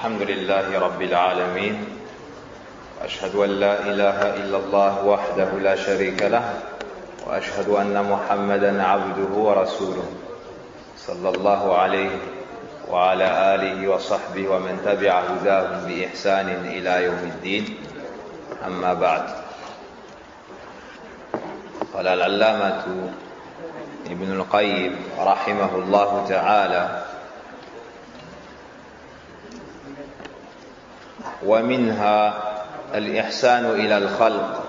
الحمد لله رب العالمين وأشهد أن لا إله إلا الله وحده لا شريك له وأشهد أن محمدا عبده ورسوله صلى الله عليه وعلى آله وصحبه ومن تبع هداهم بإحسان إلى يوم الدين أما بعد. قال العلامة ابن القيم رحمه الله تعالى: ومنها الإحسان إلى الخلق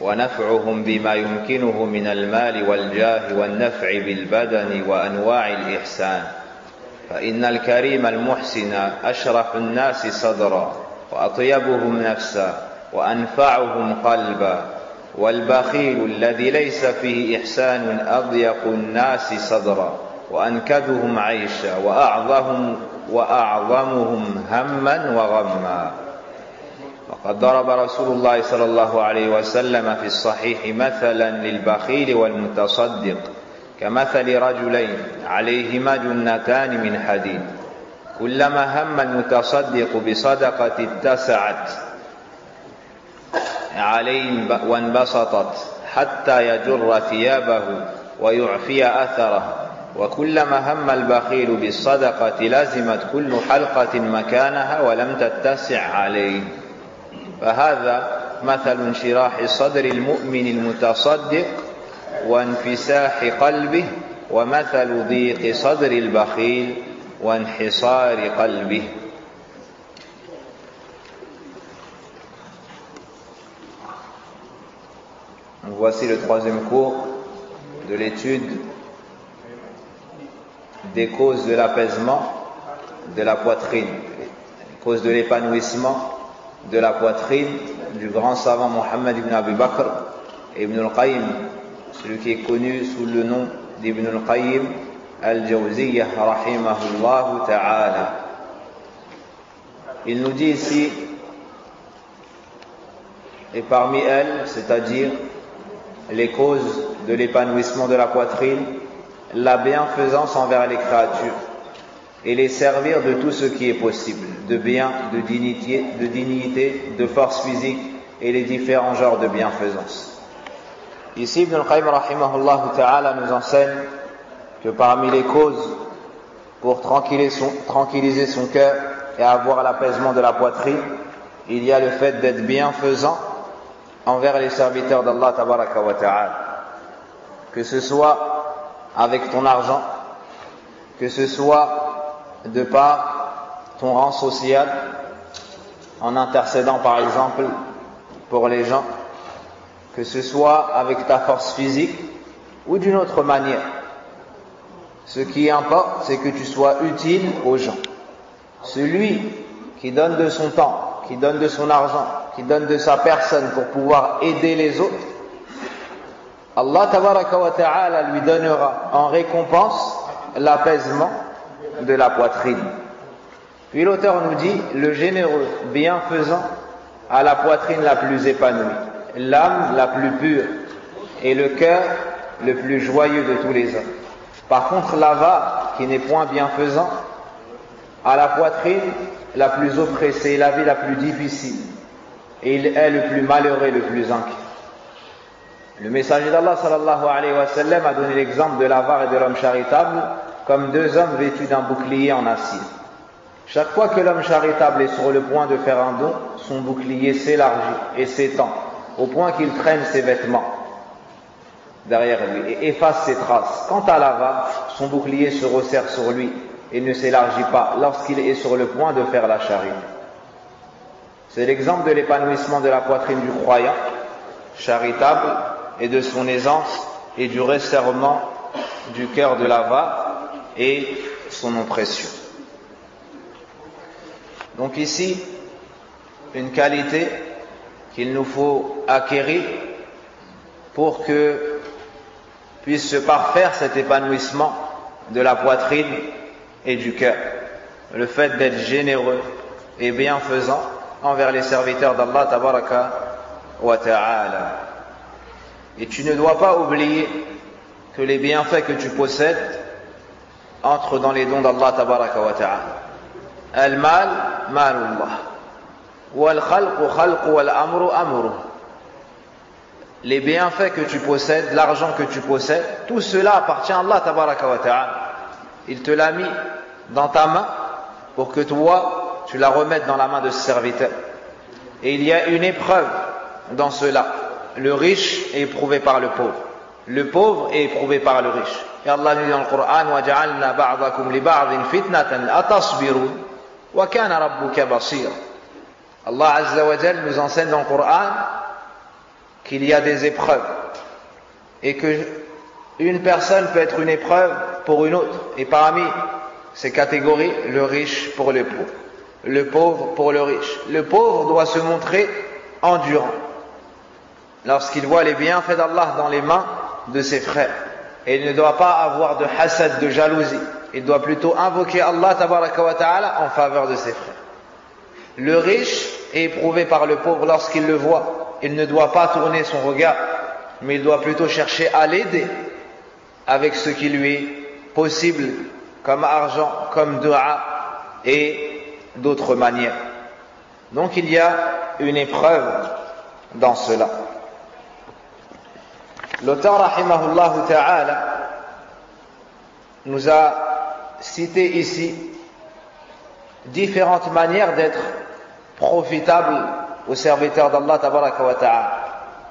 ونفعهم بما يمكنه من المال والجاه والنفع بالبدن وأنواع الإحسان، فإن الكريم المحسن أشرح الناس صدرا وأطيبهم نفسا وأنفعهم قلبا، والبخيل الذي ليس فيه إحسان أضيق الناس صدرا وأنكدهم عيشا وأعظمهم هما وغما. وقد ضرب رسول الله صلى الله عليه وسلم في الصحيح مثلا للبخيل والمتصدق كمثل رجلين عليهما جنتان من حديد، كلما هم المتصدق بصدقة اتسعت عليه وانبسطت حتى يجر ثيابه ويعفي أثره، وكلما هم البخيل بالصدقة لزمت كل حلقة مكانها ولم تتسع عليه. فهذا مثل انشراح صدر المؤمن المتصدق وانفساح قلبه، ومثل ضيق صدر البخيل وانحصار قلبه. Voici le troisième cours de l'étude des causes de l'apaisement de la poitrine, les causes de l'épanouissement de la poitrine du grand savant Mohammed ibn Abi Bakr ibn al-Qayyim, celui qui est connu sous le nom d'Ibn al-Qayyim al-Jawziyyah rahimahullah ta'ala. Il nous dit ici, et parmi elles, c'est-à-dire les causes de l'épanouissement de la poitrine, la bienfaisance envers les créatures et les servir de tout ce qui est possible, de bien, de dignité, de force physique et les différents genres de bienfaisance. Ici, Ibn al-Qayyim rahimahullah ta'ala nous enseigne que parmi les causes pour tranquilliser son cœur et avoir l'apaisement de la poitrine, il y a le fait d'être bienfaisant envers les serviteurs d'Allah tabaraka wa ta'ala, que ce soit avec ton argent, que ce soit de par ton rang social, en intercédant par exemple pour les gens, que ce soit avec ta force physique ou d'une autre manière. Ce qui importe, c'est que tu sois utile aux gens. Celui qui donne de son temps, qui donne de son argent, qui donne de sa personne pour pouvoir aider les autres, Allah tabaraka wa ta'ala lui donnera en récompense l'apaisement de la poitrine. Puis l'auteur nous dit: le généreux, bienfaisant, a la poitrine la plus épanouie, l'âme la plus pure et le cœur le plus joyeux de tous les hommes. Par contre, l'avare, qui n'est point bienfaisant, a la poitrine la plus oppressée, la vie la plus difficile, et il est le plus malheureux, le plus inquiet. Le messager d'Allah sallallahu alayhi wa sallam a donné l'exemple de l'avare et de l'homme charitable comme deux hommes vêtus d'un bouclier en acier. Chaque fois que l'homme charitable est sur le point de faire un don, son bouclier s'élargit et s'étend au point qu'il traîne ses vêtements derrière lui et efface ses traces. Quant à l'avare, son bouclier se resserre sur lui et ne s'élargit pas lorsqu'il est sur le point de faire la charité. C'est l'exemple de l'épanouissement de la poitrine du croyant charitable et de son aisance et du resserrement du cœur de l'avare et son oppression. Donc ici, une qualité qu'il nous faut acquérir pour que puisse se parfaire cet épanouissement de la poitrine et du cœur. Le fait d'être généreux et bienfaisant envers les serviteurs d'Allah tabaraka wa ta'ala. Et tu ne dois pas oublier que les bienfaits que tu possèdes entrent dans les dons d'Allah tabaraka wa ta'ala. Al-mal, malullah. Wal-khalqu khalqu wal-amru amru. Les bienfaits que tu possèdes, l'argent que tu possèdes, tout cela appartient à Allah tabaraka wa ta'ala. Il te l'a mis dans ta main pour que toi, tu la remettes dans la main de ce serviteur. Et il y a une épreuve dans cela. Le riche est éprouvé par le pauvre. Le pauvre est éprouvé par le riche. Et Allah dit dans le Coran, وَجَعَلْنَا بَعْضَكُمْ لِبَعْضٍ فِتْنَةً أَتَصْبِرُونَ وَكَانَ رَبُّكَ بَصِيرًا. Allah Azza wa Jal nous enseigne dans le Coran qu'il y a des épreuves et que une personne peut être une épreuve pour une autre. Et parmi ces catégories, le riche pour le pauvre, le pauvre pour le riche. Le pauvre doit se montrer endurant lorsqu'il voit les bienfaits d'Allah dans les mains de ses frères. Et il ne doit pas avoir de hasad, de jalousie. Il doit plutôt invoquer Allah tabaraka wa ta'ala en faveur de ses frères. Le riche est éprouvé par le pauvre lorsqu'il le voit. Il ne doit pas tourner son regard, mais il doit plutôt chercher à l'aider avec ce qui lui est possible, comme argent, comme dua et d'autres manières. Donc il y a une épreuve dans cela. L'auteur rahimahullah ta'ala nous a cité ici différentes manières d'être profitable au serviteur d'Allah tabaraka wa ta'ala.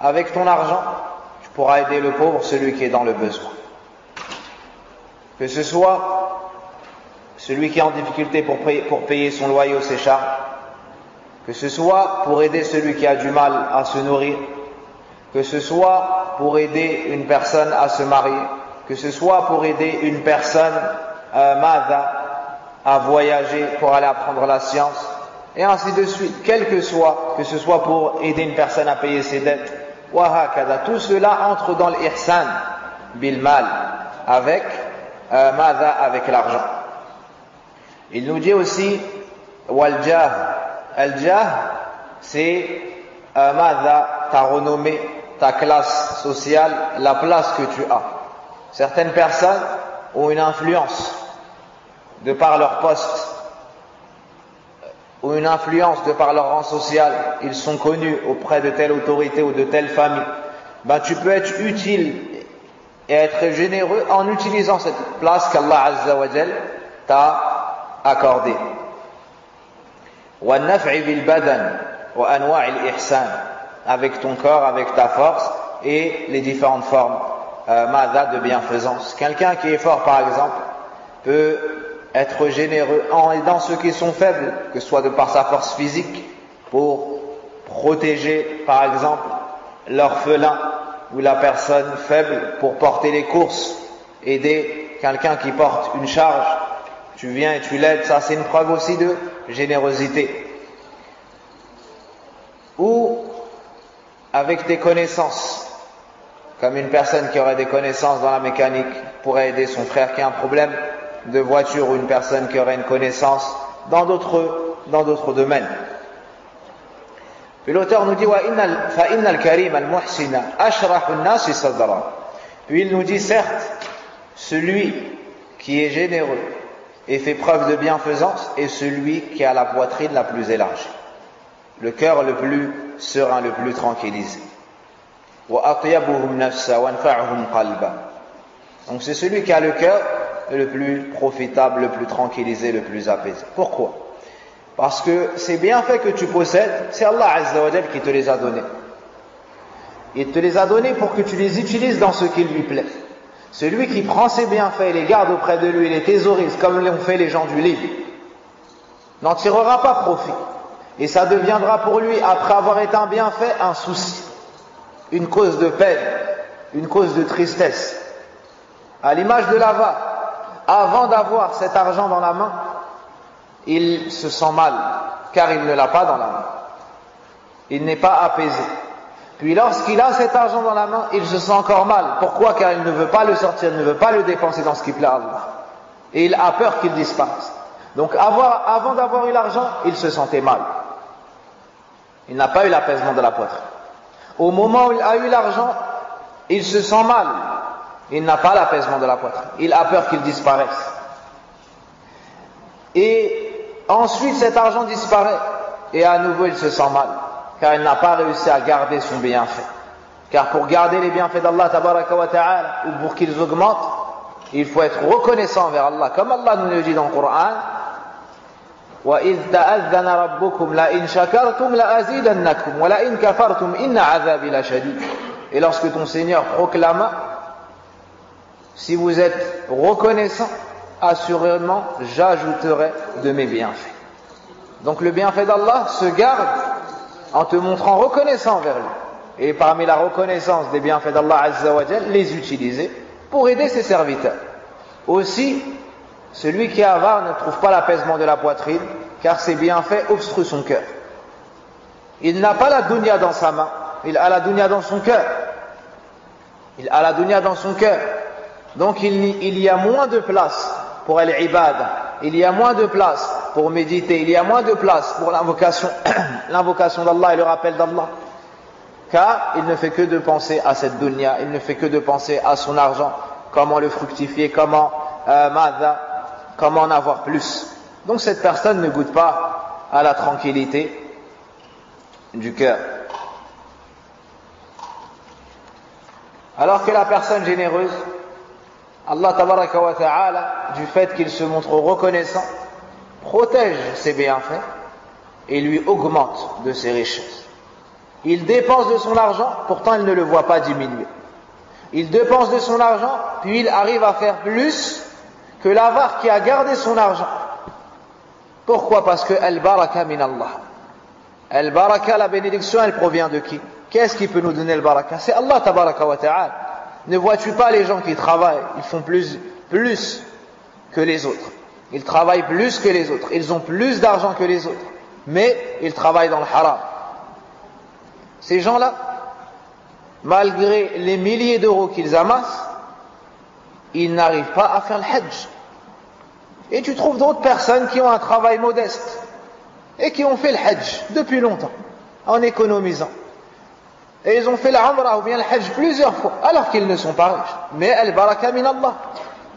Avec ton argent, tu pourras aider le pauvre, celui qui est dans le besoin. Que ce soit celui qui est en difficulté pour payer son loyer ou ses charges, que ce soit pour aider celui qui a du mal à se nourrir, que ce soit pour aider une personne à se marier, que ce soit pour aider une personne à voyager, pour aller apprendre la science, et ainsi de suite, quel que ce soit pour aider une personne à payer ses dettes, tout cela entre dans l'ihsan bil mal, avec avec l'argent. Il nous dit aussi wal jah. Al jah, c'est ta renommée, ta classe sociale, la place que tu as. Certaines personnes ont une influence de par leur poste, ou une influence de par leur rang social, ils sont connus auprès de telle autorité ou de telle famille. Tu peux être utile et être généreux en utilisant cette place qu'Allah Azza wa Jal t'a accordée. Avec ton corps, avec ta force et les différentes formes de bienfaisance. Quelqu'un qui est fort, par exemple, peut être généreux en aidant ceux qui sont faibles, que ce soit de par sa force physique, pour protéger, par exemple, l'orphelin ou la personne faible pour porter les courses, aider quelqu'un qui porte une charge, tu viens et tu l'aides, ça c'est une preuve aussi de générosité. Ou avec tes connaissances, comme une personne qui aurait des connaissances dans la mécanique pourrait aider son frère qui a un problème de voiture, ou une personne qui aurait une connaissance dans d'autres domaines. Puis l'auteur nous dit puis il nous dit, certes, celui qui est généreux et fait preuve de bienfaisance est celui qui a la poitrine la plus élargie, le cœur le plus serein, le plus tranquillisé. Donc c'est celui qui a le cœur le plus profitable, le plus tranquillisé, le plus apaisé. Pourquoi? Parce que ces bienfaits que tu possèdes, c'est Allah Azza wa Jal qui te les a donnés. Il te les a donnés pour que tu les utilises dans ce qui lui plaît. Celui qui prend ses bienfaits et les garde auprès de lui, les thésaurise, comme l'ont fait les gens du livre, n'en tirera pas profit. Et ça deviendra pour lui, après avoir été un bienfait, un souci, une cause de peine, une cause de tristesse. À l'image de l'avare, avant d'avoir cet argent dans la main, il se sent mal, car il ne l'a pas dans la main. Il n'est pas apaisé. Puis lorsqu'il a cet argent dans la main, il se sent encore mal. Pourquoi? Car il ne veut pas le sortir, il ne veut pas le dépenser dans ce qui plaît à Allah. Et il a peur qu'il disparaisse. Donc avant d'avoir eu l'argent, il se sentait mal. Il n'a pas eu l'apaisement de la poitrine. Au moment où il a eu l'argent, il se sent mal. Il n'a pas l'apaisement de la poitrine. Il a peur qu'il disparaisse. Et Ensuite, cet argent disparaît et à nouveau il se sent mal, car il n'a pas réussi à garder son bienfait. Car pour garder les bienfaits d'Allah tabaraka wa ta'ala, ou pour qu'ils augmentent, il faut être reconnaissant envers Allah, comme Allah nous le dit dans le Coran. وَإِذْ تَأَذَّنَ رَبُّكُمْ لَإِنْ شَكَرْتُمْ لَأَزِيدَنَّكُمْ وَلَإِنْ كَفَرْتُمْ إِنَّ عَذَابِي لَشَدِيدٌ. Et lorsque ton Seigneur proclama, si vous êtes reconnaissant, assurément j'ajouterai de mes bienfaits. Donc le bienfait d'Allah se garde en te montrant reconnaissant envers lui. Et parmi la reconnaissance des bienfaits d'Allah Azza wa Jal, les utiliser pour aider ses serviteurs. Aussi, celui qui est avare ne trouve pas l'apaisement de la poitrine, car ses bienfaits obstruent son cœur. Il n'a pas la dunya dans sa main, il a la dunya dans son cœur. Il a la dunya dans son cœur. Donc il y a moins de place pour al-ibad, il y a moins de place pour méditer, il y a moins de place pour l'invocation d'Allah et le rappel d'Allah. Car il ne fait que de penser à cette dunya, il ne fait que de penser à son argent, comment le fructifier, comment en avoir plus. Donc cette personne ne goûte pas à la tranquillité du cœur. Alors que la personne généreuse, Allah tabaraka wa ta'ala, du fait qu'il se montre reconnaissant, protège ses bienfaits et lui augmente de ses richesses. Il dépense de son argent, pourtant il ne le voit pas diminuer. Il dépense de son argent, puis il arrive à faire plus que l'avare qui a gardé son argent. Pourquoi? Parce que al-baraka min Allah. Al-baraka, la bénédiction, elle provient de qui? Qu'est-ce qui peut nous donner le baraka? C'est Allah tabaraka wa ta'ala. Ne vois-tu pas les gens qui travaillent? Ils font plus que les autres. Ils travaillent plus que les autres. Ils ont plus d'argent que les autres. Mais ils travaillent dans le haram. Ces gens-là, malgré les milliers d'euros qu'ils amassent, ils n'arrivent pas à faire le hajj. Et tu trouves d'autres personnes qui ont un travail modeste et qui ont fait le hajj depuis longtemps, en économisant. Et ils ont fait la umrah ou bien le hajj plusieurs fois, alors qu'ils ne sont pas riches. Mais al-baraka min Allah.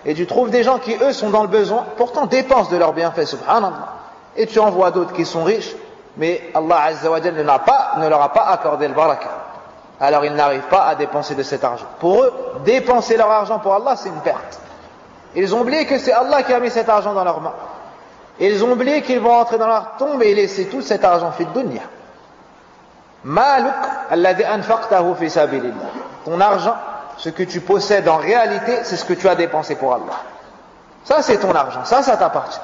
Et tu trouves des gens qui, eux, sont dans le besoin, pourtant dépensent de leurs bienfaits, subhanallah. Et tu en vois d'autres qui sont riches, mais Allah Azza wa Jal ne leur a pas accordé le baraka. Alors ils n'arrivent pas à dépenser de cet argent. Pour eux, dépenser leur argent pour Allah, c'est une perte. Ils ont oublié que c'est Allah qui a mis cet argent dans leurs mains. Ils ont oublié qu'ils vont entrer dans leur tombe et laisser tout cet argent fi dunya. Maluk alladhi anfaqtahu fi sabilillah. Ton argent, ce que tu possèdes en réalité, c'est ce que tu as dépensé pour Allah. Ça c'est ton argent, ça t'appartient.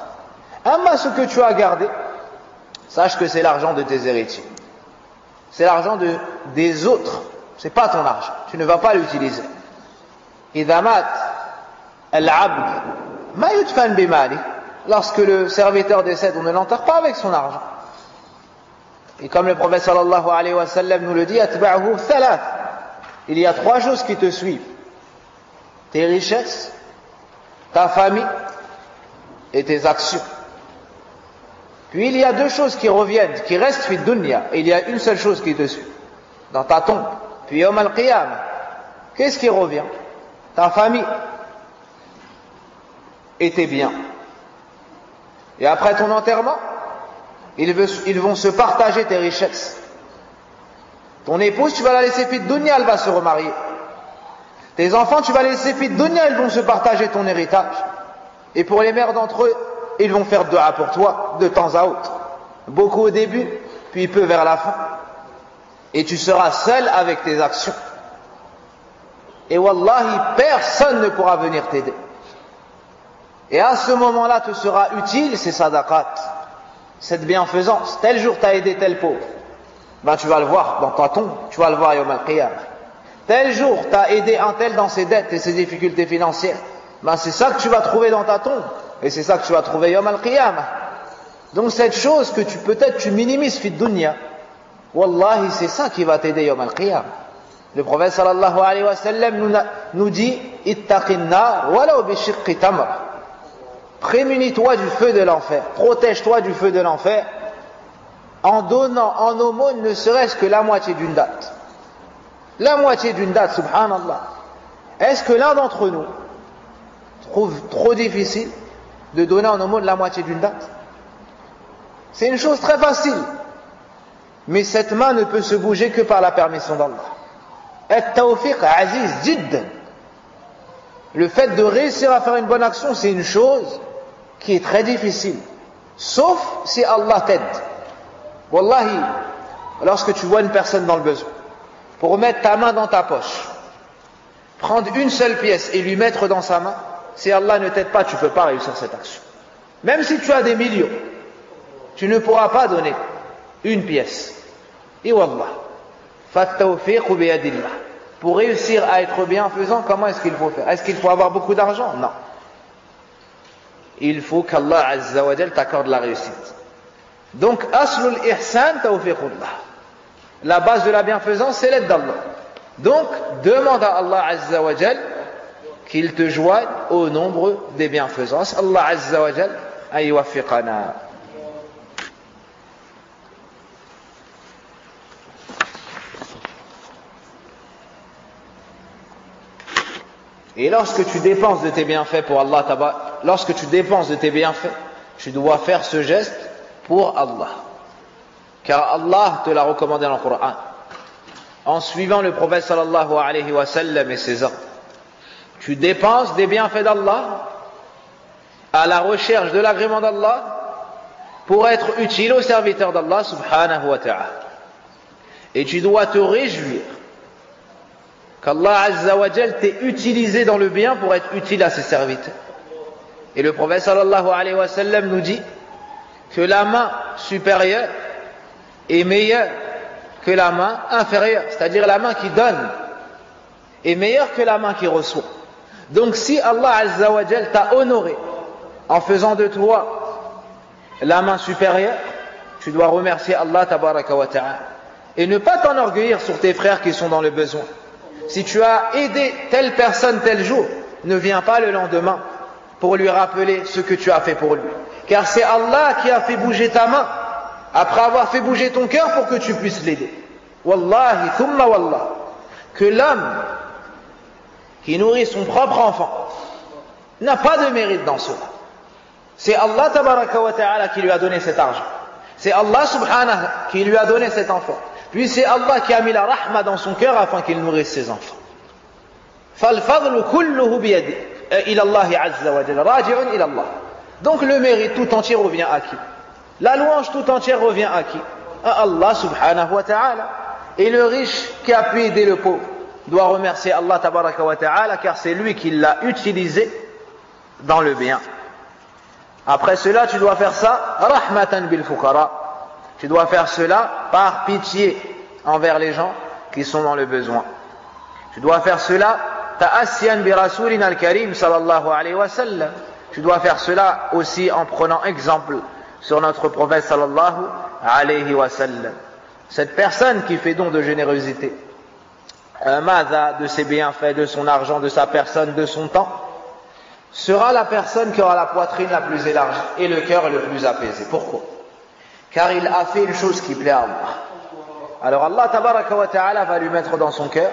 Amma ce que tu as gardé, sache que c'est l'argent de tes héritiers. C'est l'argent des autres. C'est pas ton argent. Tu ne vas pas l'utiliser. Idha mat al-abd ma yudfan bimali. Lorsque le serviteur décède, on ne l'enterre pas avec son argent. Et comme le prophète sallallahu alayhi wa sallam nous le dit, atba'ahu thalath. Il y a 3 choses qui te suivent. Tes richesses, ta famille et tes actions. Puis il y a 2 choses qui reviennent, qui restent fi dunya, et il y a une seule chose qui te suit, dans ta tombe. Puis yawm al-qiyamah, qu'est-ce qui revient? Ta famille et tes biens. Et après ton enterrement, ils vont se partager tes richesses. Ton épouse, tu vas la laisser fi dunya, elle va se remarier. Tes enfants, tu vas les laisser fi dunya, ils vont se partager ton héritage. Et pour les mères d'entre eux, ils vont faire dua pour toi de temps à autre. Beaucoup au début, puis peu vers la fin. Et tu seras seul avec tes actions. Et wallahi, personne ne pourra venir t'aider. Et à ce moment-là, te sera utile ces sadaqat, cette bienfaisance. Tel jour, tu as aidé tel pauvre. Ben, tu vas le voir dans ta tombe, tu vas le voir yawm al-qiyamah. Tel jour, tu as aidé un tel dans ses dettes et ses difficultés financières. Ben, c'est ça que tu vas trouver dans ta tombe. Et c'est ça que tu vas trouver yawm al-qiyamah. Donc cette chose que tu minimises fi dunya, wallahi, c'est ça qui va t'aider yawm al-qiyamah. Le prophète sallallahu alayhi wa sallam nous dit, ittaqin nar walau bi shiqqi tamr. Prémunis-toi du feu de l'enfer, protège-toi du feu de l'enfer en donnant en aumône ne serait-ce que la moitié d'une date. La moitié d'une date, subhanallah. Est-ce que l'un d'entre nous trouve trop difficile de donner en aumône la moitié d'une date? C'est une chose très facile. Mais cette main ne peut se bouger que par la permission d'Allah. At-tawfiq aziz jiddan. Le fait de réussir à faire une bonne action, c'est une chose qui est très difficile. Sauf si Allah t'aide. Wallahi, lorsque tu vois une personne dans le besoin, pour mettre ta main dans ta poche, prendre une seule pièce et lui mettre dans sa main, si Allah ne t'aide pas, tu ne peux pas réussir cette action. Même si tu as des millions, tu ne pourras pas donner une pièce. Et wallah, fattawfiqu biyadillah. Pour réussir à être bienfaisant, comment est-ce qu'il faut faire? Est-ce qu'il faut avoir beaucoup d'argent? Non. Il faut qu'Allah Azza wa Jal t'accorde la réussite. Donc, aslul ihsan tawfiqullah. La base de la bienfaisance, c'est l'aide d'Allah. Donc, demande à Allah Azza wa Jal qu'il te joigne au nombre des bienfaisants. Allah Azza wa Jal an yuwaffiqana. Et lorsque tu dépenses de tes bienfaits pour Allah, lorsque tu dépenses de tes bienfaits, tu dois faire ce geste pour Allah. Car Allah te l'a recommandé dans le Coran. En suivant le prophète sallallahu alayhi wa sallam et ses ordres. Tu dépenses des bienfaits d'Allah à la recherche de l'agrément d'Allah pour être utile au serviteur d'Allah subhanahu wa ta'ala. Et tu dois te réjouir qu'Allah Azza wa Jal t'ait utilisé dans le bien pour être utile à ses serviteurs. Et le prophète sallallahu alayhi wa sallam nous dit que la main supérieure est meilleure que la main inférieure, c'est-à-dire la main qui donne est meilleure que la main qui reçoit. Donc si Allah Azza wa Jal t'a honoré en faisant de toi la main supérieure, tu dois remercier Allah tabaraka wa ta'ala et ne pas t'enorgueillir sur tes frères qui sont dans le besoin. Si tu as aidé telle personne tel jour, ne viens pas le lendemain pour lui rappeler ce que tu as fait pour lui. Car c'est Allah qui a fait bouger ta main après avoir fait bouger ton cœur pour que tu puisses l'aider. Wallahi, thumma wallah, que l'homme qui nourrit son propre enfant n'a pas de mérite dans cela. C'est Allah tabaraka wa ta'ala qui lui a donné cet argent. C'est Allah subhanahu qui lui a donné cet enfant. Puis c'est Allah qui a mis la rahma dans son cœur afin qu'il nourrisse ses enfants. فَالْفَضْلُ كُلُّهُ بِيَدِهِ إِلَى اللَّهِ عَزَّ وَجَلَّ رَاجِعٌ إِلَى اللَّهِ. Donc le mérite tout entier revient à qui? La louange tout entière revient à qui? À Allah subhanahu wa ta'ala. Et le riche qui a pu aider le pauvre doit remercier Allah tabaraka wa ta'ala car c'est lui qui l'a utilisé dans le bien. Après cela, tu dois faire ça rahmatan bil fuqara. Tu dois faire cela par pitié envers les gens qui sont dans le besoin. Tu dois faire cela ta'assiyan bi rasulina al-karim sallallahu alayhi wa sallam. Tu dois faire cela aussi en prenant exemple sur notre prophète sallallahu alayhi wa sallam. Cette personne qui fait don de générosité, de ses bienfaits, de son argent, de sa personne, de son temps, sera la personne qui aura la poitrine la plus élargie et le cœur le plus apaisé. Pourquoi? Car il a fait une chose qui plaît à Allah. Alors Allah tabaraka wa ta'ala va lui mettre dans son cœur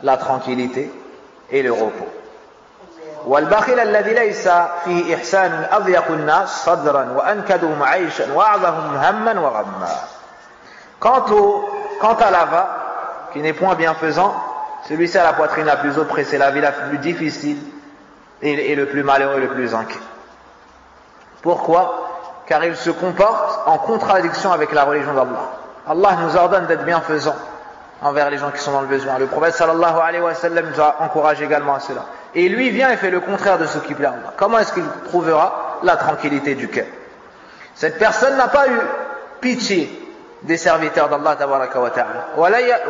la tranquillité et le repos. والبخيل الذي ليس فيه إحسان أضيق الناس صدرا وأنكدهم عيشا وأعظمهم همًا وغمًا. Quant à l'avare, qui n'est point bienfaisant, celui-ci a la poitrine la plus oppressée, la vie la plus difficile et le plus malheureux, le plus inquiet. Pourquoi? Car il se comporte en contradiction avec la religion d'Allah. Allah nous ordonne d'être bienfaisants envers les gens qui sont dans le besoin. Le prophète sallallahu alayhi wa sallam nous a encouragé également à cela. Et lui vient et fait le contraire de ce qui plaît à Allah. Comment est-ce qu'il trouvera la tranquillité du cœur? Cette personne n'a pas eu pitié des serviteurs d'Allah tabaraka wa ta'ala.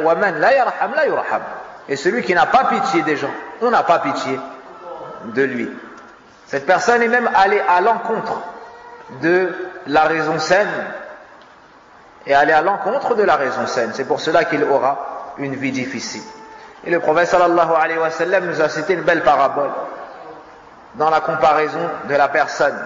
Wa man la yarham la yurham. Et celui qui n'a pas pitié des gens, on n'a pas pitié de lui. Cette personne est même allée à l'encontre de la raison saine et aller à l'encontre de la raison saine. C'est pour cela qu'il aura une vie difficile. Et le prophète sallallahu alayhi wa sallam nous a cité une belle parabole dans la comparaison de la personne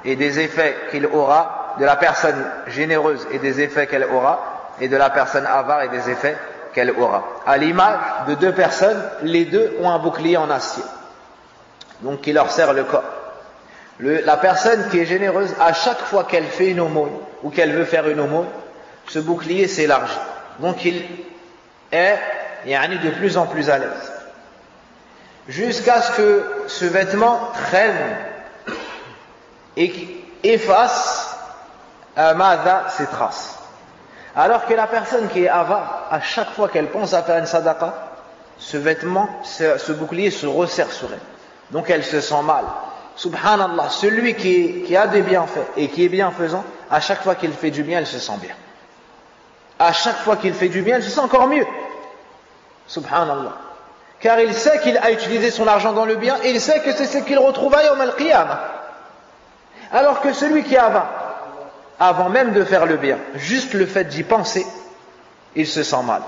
et des effets qu'il aura, de la personne généreuse et des effets qu'elle aura, et de la personne avare et des effets qu'elle aura. À l'image de deux personnes, les deux ont un bouclier en acier, donc qui leur serre le corps. La personne qui est généreuse, à chaque fois qu'elle fait une aumône ou qu'elle veut faire une aumône, ce bouclier s'élargit. Donc il est de plus en plus à l'aise. Jusqu'à ce que ce vêtement traîne et efface ses traces. Alors que la personne qui est avare, à chaque fois qu'elle pense à faire une sadaqa, ce vêtement, ce bouclier se resserre sur elle. Donc elle se sent mal. Subhanallah, celui qui a des bienfaits et qui est bienfaisant, à chaque fois qu'il fait du bien, elle se sent bien. À chaque fois qu'il fait du bien, elle se sent encore mieux. Subhanallah. Car il sait qu'il a utilisé son argent dans le bien et il sait que c'est ce qu'il retrouvera yawm al-qiyamah. Alors que celui qui avare, avant même de faire le bien, juste le fait d'y penser, il se sent mal.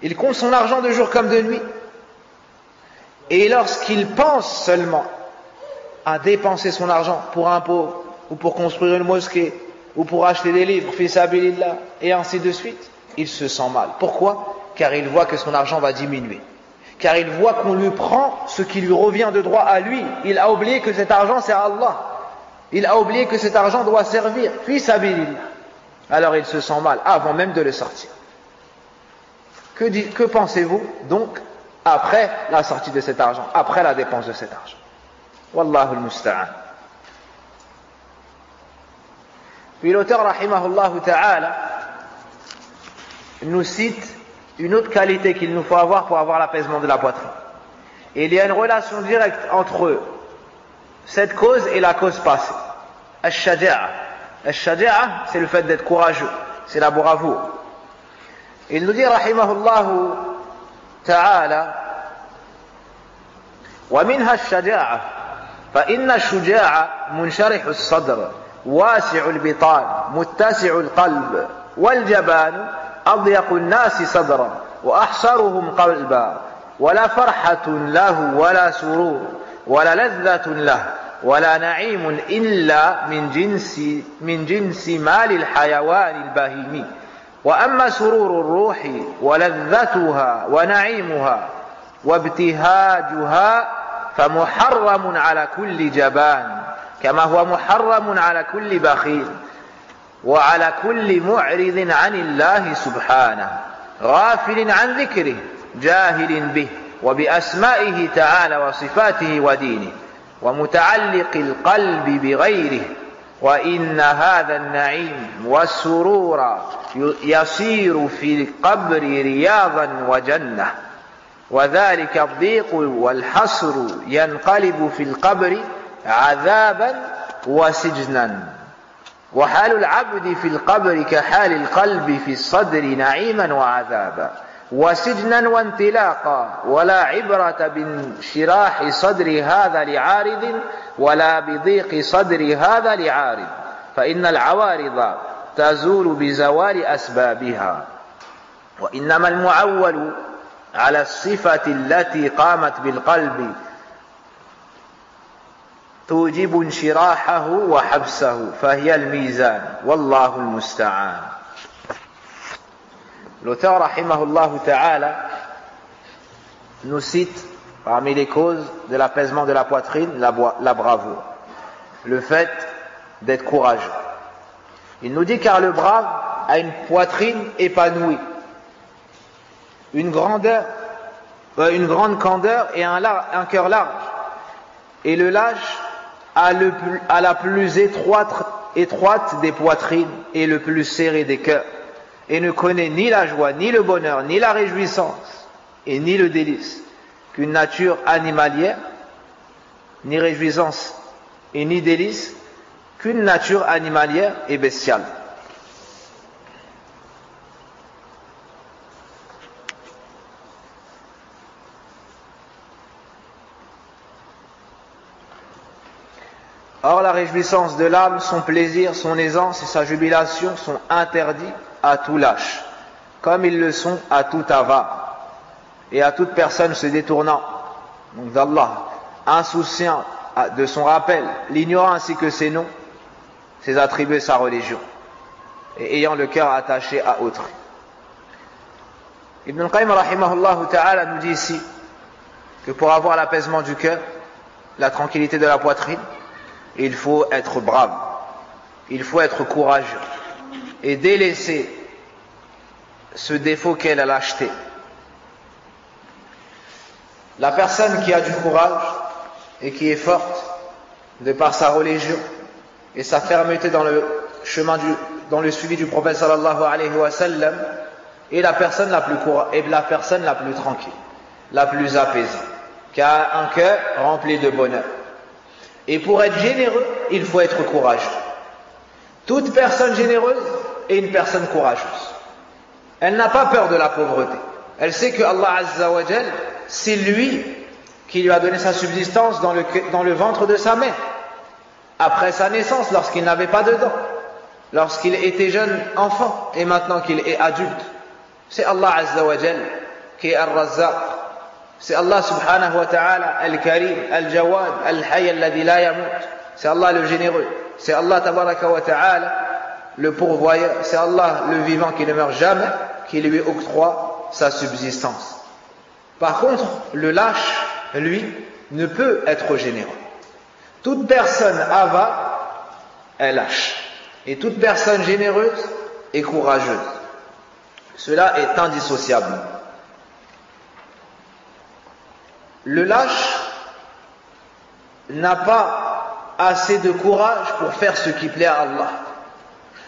Il compte son argent de jour comme de nuit. Et lorsqu'il pense seulement à dépenser son argent pour un pauvre, ou pour construire une mosquée, ou pour acheter des livres, fi sabilillah, et ainsi de suite, il se sent mal. Pourquoi? Car il voit que son argent va diminuer. Car il voit qu'on lui prend ce qui lui revient de droit à lui. Il a oublié que cet argent c'est à Allah. Il a oublié que cet argent doit servir, fi sabilillah. Alors il se sent mal, avant même de le sortir. Que pensez-vous donc après la sortie de cet argent, après la dépense de cet argent? Wallahu al-musta'an. Puis l'auteur, rahimahullah ta'ala, nous cite une autre qualité qu'il nous faut avoir pour avoir l'apaisement de la poitrine. Et il y a une relation directe entre cette cause et la cause passée. Al-shaja'a. Al-shaja'a, c'est le fait d'être courageux, c'est la bravoure. Il nous dit, rahimahullah ta'ala, ومنها الشجاعة فإن الشجاع منشرح الصدر واسع البطان متسع القلب والجبان أضيق الناس صدرا وأحصرهم قلبا ولا فرحة له ولا سرور ولا لذة له ولا نعيم إلا من جنس مال الحيوان البهيمي وأما سرور الروح ولذتها ونعيمها وابتهاجها فمحرم على كل جبان كما هو محرم على كل بخيل وعلى كل معرض عن الله سبحانه غافل عن ذكره جاهل به وبأسمائه تعالى وصفاته ودينه ومتعلق القلب بغيره وإن هذا النعيم والسرور يصير في القبر رياضا وجنة وذلك الضيق والحصر ينقلب في القبر عذابا وسجنا وحال العبد في القبر كحال القلب في الصدر نعيما وعذابا وسجنا وانطلاقا ولا عبرة بانشراح صدر هذا لعارض ولا بضيق صدر هذا لعارض فإن العوارض تزول بزوال أسبابها وإنما المعول على الصفة التي قامت بالقلب توجب انشراحه وحبسه فهي الميزان والله المستعان. L'auteur rahimahullah ta'ala nous cite parmi les causes de l'apaisement de la poitrine la bravoure, le fait d'être courageux. Il nous dit car le brave a une poitrine épanouie, une grande candeur et un cœur large, et le lâche a la plus étroite des poitrines et le plus serré des cœurs, et ne connaît ni la joie, ni le bonheur, ni la réjouissance, et ni le délice qu'une nature animalière, ni réjouissance et ni délice qu'une nature animalière et bestiale. Or la réjouissance de l'âme, son plaisir, son aisance et sa jubilation sont interdits à tout lâche, comme ils le sont à tout avare, et à toute personne se détournant donc d'Allah, insouciant de son rappel, l'ignorant ainsi que ses noms, ses attributs et sa religion, et ayant le cœur attaché à autrui. Ibn al-Qayyim rahimahullah ta'ala nous dit ici que pour avoir l'apaisement du cœur, la tranquillité de la poitrine, il faut être brave, il faut être courageux et délaisser ce défaut qu'est la lâcheté. La personne qui a du courage et qui est forte de par sa religion et sa fermeté dans le chemin dans le suivi du prophète sallallahu alayhi wa sallam est la personne la plus tranquille, la plus apaisée, qui a un cœur rempli de bonheur. Et pour être généreux, il faut être courageux. Toute personne généreuse est une personne courageuse. Elle n'a pas peur de la pauvreté. Elle sait que Allah Azza wa Jal, c'est lui qui lui a donné sa subsistance dans le ventre de sa mère, après sa naissance, lorsqu'il n'avait pas de dents, lorsqu'il était jeune enfant et maintenant qu'il est adulte. C'est Allah Azza wa Jal qui est Ar-Razzaq. C'est Allah subhanahu wa ta'ala Al-Karim, Al-Jawad, Al-Hayy alladhi la yamut. C'est Allah le généreux. C'est Allah tabaraka wa ta'ala le pourvoyeur. C'est Allah le vivant qui ne meurt jamais, qui lui octroie sa subsistance. Par contre, le lâche, lui, ne peut être généreux. Toute personne avare est lâche. Et toute personne généreuse est courageuse. Cela est indissociable. Le lâche n'a pas assez de courage pour faire ce qui plaît à Allah.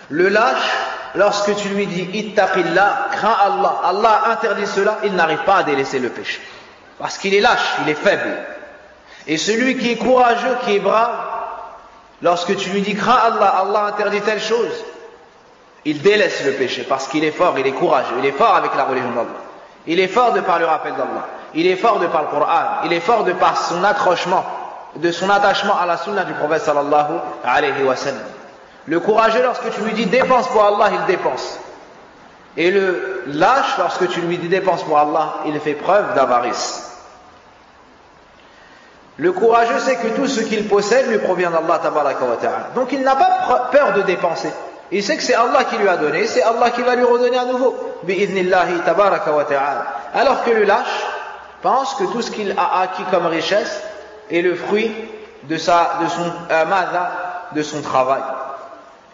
Le lâche, lorsque tu lui dis ittaqillah, crains Allah, Allah interdit cela, il n'arrive pas à délaisser le péché. Parce qu'il est lâche, il est faible. Et celui qui est courageux, qui est brave, lorsque tu lui dis crains Allah, Allah interdit telle chose, il délaisse le péché parce qu'il est fort, il est courageux, il est fort avec la religion d'Allah. Il est fort de par le rappel d'Allah. Il est fort de par le Coran. Il est fort de par son attachement à la sunna du prophète sallallahu alayhi wa sallam. Le courageux, lorsque tu lui dis dépense pour Allah, il dépense. Et le lâche, lorsque tu lui dis dépense pour Allah, il fait preuve d'avarice. Le courageux sait que tout ce qu'il possède lui provient d'Allah tabaraka wa ta'ala. Donc il n'a pas peur de dépenser. Il sait que c'est Allah qui lui a donné, c'est Allah qui va lui redonner à nouveau. Bi'idhnillahi tabaraka wa ta'ala. Alors que le lâche pense que tout ce qu'il a acquis comme richesse est le fruit de son travail.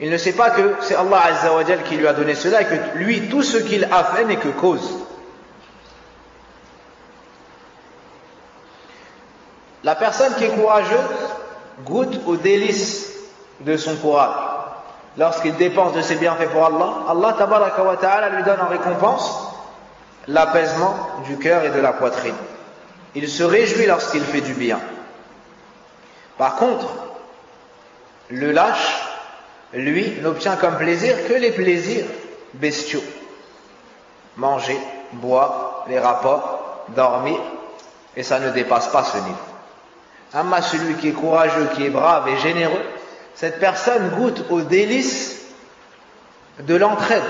Il ne sait pas que c'est Allah Azza wa Jal qui lui a donné cela et que lui, tout ce qu'il a fait n'est que cause. La personne qui est courageuse goûte aux délices de son courage. Lorsqu'il dépense de ses bienfaits pour Allah, Allah tabaraka wa ta'ala lui donne en récompense l'apaisement du cœur et de la poitrine. Il se réjouit lorsqu'il fait du bien. Par contre, le lâche, lui, n'obtient comme plaisir que les plaisirs bestiaux. Manger, boire, les rapports, dormir, et ça ne dépasse pas ce niveau. Amma celui qui est courageux, qui est brave et généreux, cette personne goûte aux délices de l'entraide,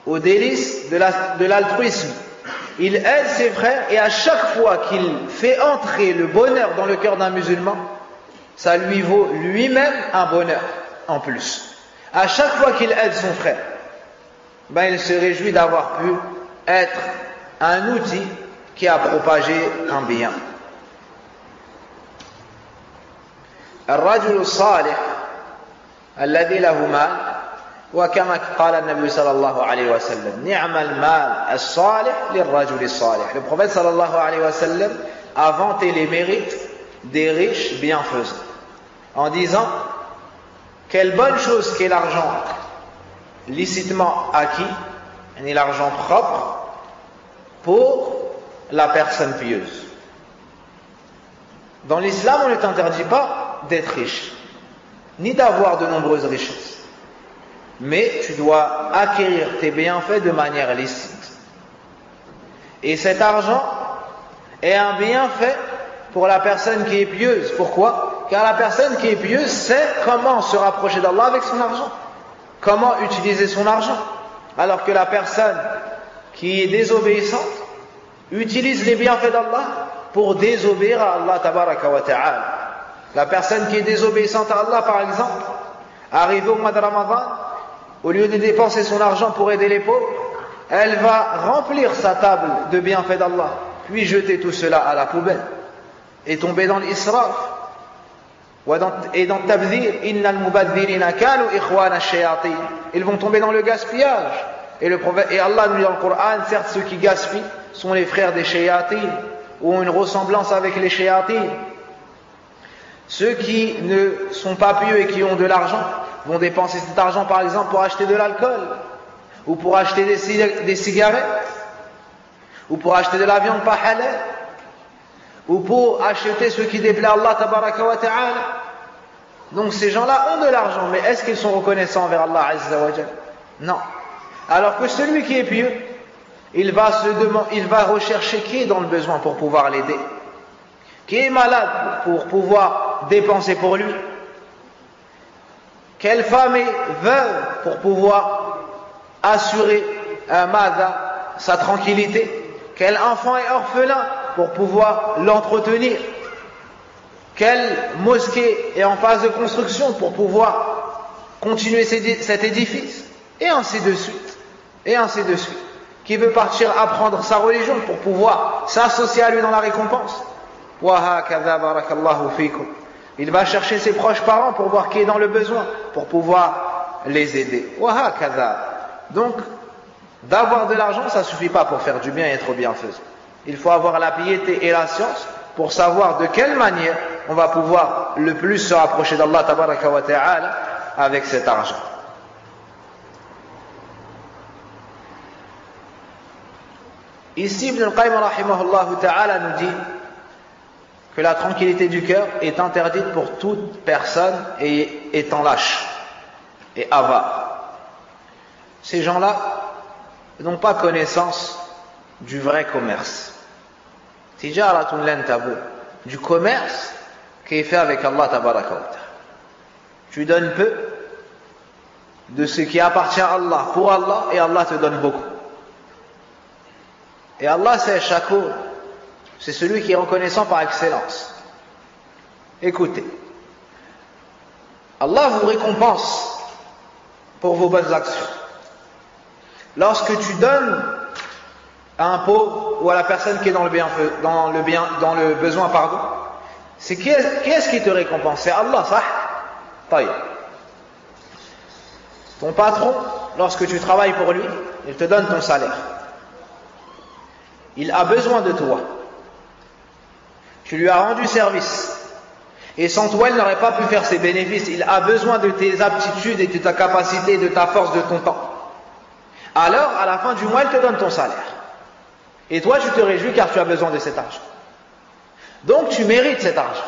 aux délices de l'altruisme. Il aide ses frères et à chaque fois qu'il fait entrer le bonheur dans le cœur d'un musulman, ça lui vaut lui-même un bonheur en plus. À chaque fois qu'il aide son frère, il se réjouit d'avoir pu être un outil qui a propagé un bien. الرجل الصالح الذي له مال وكما قال النبي صلى الله عليه وسلم نعم المال الصالح للرجل الصالح. Le prophète صلى الله عليه وسلم a vanté les mérites des riches bienfaisants en disant quelle bonne chose qu'est l'argent licitement acquis, et l'argent propre pour la personne pieuse. Dans l'islam, on ne t'interdit pas d'être riche, ni d'avoir de nombreuses richesses. Mais tu dois acquérir tes bienfaits de manière licite. Et cet argent est un bienfait pour la personne qui est pieuse. Pourquoi? Car la personne qui est pieuse sait comment se rapprocher d'Allah avec son argent, comment utiliser son argent. Alors que la personne qui est désobéissante utilise les bienfaits d'Allah pour désobéir à Allah tabaraka wa ta'ala. La personne qui est désobéissante à Allah, par exemple, arrivée au mois de Ramadan, au lieu de dépenser son argent pour aider les pauvres, elle va remplir sa table de bienfaits d'Allah, puis jeter tout cela à la poubelle et tomber dans l'israf. Et dans Tabdhir, innal mubadhirina kanu ikhwana ash-shayatin. Ils vont tomber dans le gaspillage. Et Allah nous dit dans le Coran, certes ceux qui gaspillent sont les frères des shayatin, ou ont une ressemblance avec les shayatin. Ceux qui ne sont pas pieux et qui ont de l'argent vont dépenser cet argent par exemple pour acheter de l'alcool, ou pour acheter des cigarettes, ou pour acheter de la viande pas halal, ou pour acheter ce qui déplaît à Allah tabaraka wa ta'ala. Donc ces gens-là ont de l'argent, mais est-ce qu'ils sont reconnaissants envers Allah azza wa jalla? Non. Alors que celui qui est pieux, il va rechercher qui est dans le besoin pour pouvoir l'aider, qui est malade pour pouvoir dépenser pour lui, quelle femme est veuve pour pouvoir assurer sa tranquillité, quel enfant est orphelin pour pouvoir l'entretenir, quelle mosquée est en phase de construction pour pouvoir continuer cet édifice, et ainsi de suite, et ainsi de suite. Qui veut partir apprendre sa religion pour pouvoir s'associer à lui dans la récompense. Il va chercher ses proches parents pour voir qui est dans le besoin, pour pouvoir les aider. Donc, d'avoir de l'argent, ça ne suffit pas pour faire du bien et être bienfaisant. Il faut avoir la piété et la science pour savoir de quelle manière on va pouvoir le plus se rapprocher d'Allah tabaraka wa ta'ala avec cet argent. Ici, Ibn al-Qayyim rahimahullah ta'ala nous dit que la tranquillité du cœur est interdite pour toute personne étant lâche et avare. Ces gens-là n'ont pas connaissance du vrai commerce. Tijaratun lan tabur, du commerce qui est fait avec Allah tabaraka wa ta'ala. Tu donnes peu de ce qui appartient à Allah pour Allah et Allah te donne beaucoup. Et Allah c'est Shakur, c'est celui qui est reconnaissant par excellence. Écoutez, Allah vous récompense pour vos bonnes actions. Lorsque tu donnes à un pauvre ou à la personne qui est dans le besoin, c'est qui est-ce qui te récompense? C'est Allah, ça. Taïb. Ton patron, lorsque tu travailles pour lui, il te donne ton salaire. Il a besoin de toi. Tu lui as rendu service. Et sans toi, il n'aurait pas pu faire ses bénéfices. Il a besoin de tes aptitudes et de ta capacité, de ta force, de ton temps. Alors, à la fin du mois, il te donne ton salaire. Et toi, tu te réjouis car tu as besoin de cet argent. Donc, tu mérites cet argent.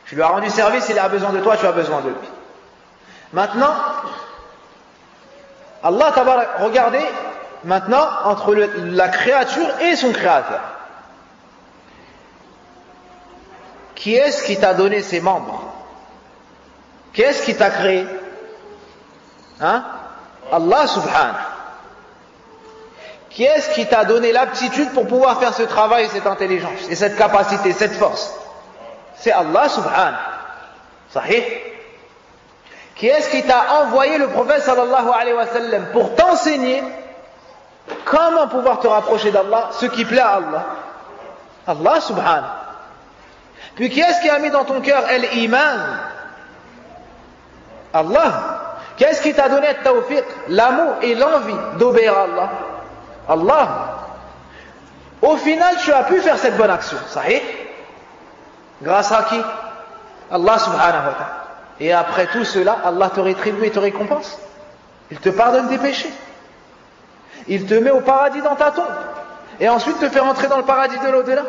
Tu lui as rendu service, il a besoin de toi, tu as besoin de lui. Maintenant, Allah tabarak, regardez, maintenant, entre la créature et son créateur. Qui est-ce qui t'a donné ses membres? Qui est-ce qui t'a créé? Allah subhanahu. Qui est-ce qui t'a donné l'aptitude pour pouvoir faire ce travail, cette intelligence, et cette capacité, cette force? C'est Allah subhanahu. Sahih? Qui est-ce qui t'a envoyé le prophète sallallahu alayhi wa sallam pour t'enseigner comment pouvoir te rapprocher d'Allah, ce qui plaît à Allah? Allah subhanahu. Puis qui est-ce qui a mis dans ton cœur l'iman? Allah. Qu'est-ce qui t'a donné le tawfiq, l'amour et l'envie d'obéir à Allah? Allah. Au final, tu as pu faire cette bonne action. Sahih? Grâce à qui? Allah subhanahu wa ta'ala. Et après tout cela, Allah te rétribue et te récompense. Il te pardonne tes péchés. Il te met au paradis dans ta tombe. Et ensuite te fait rentrer dans le paradis de l'au-delà.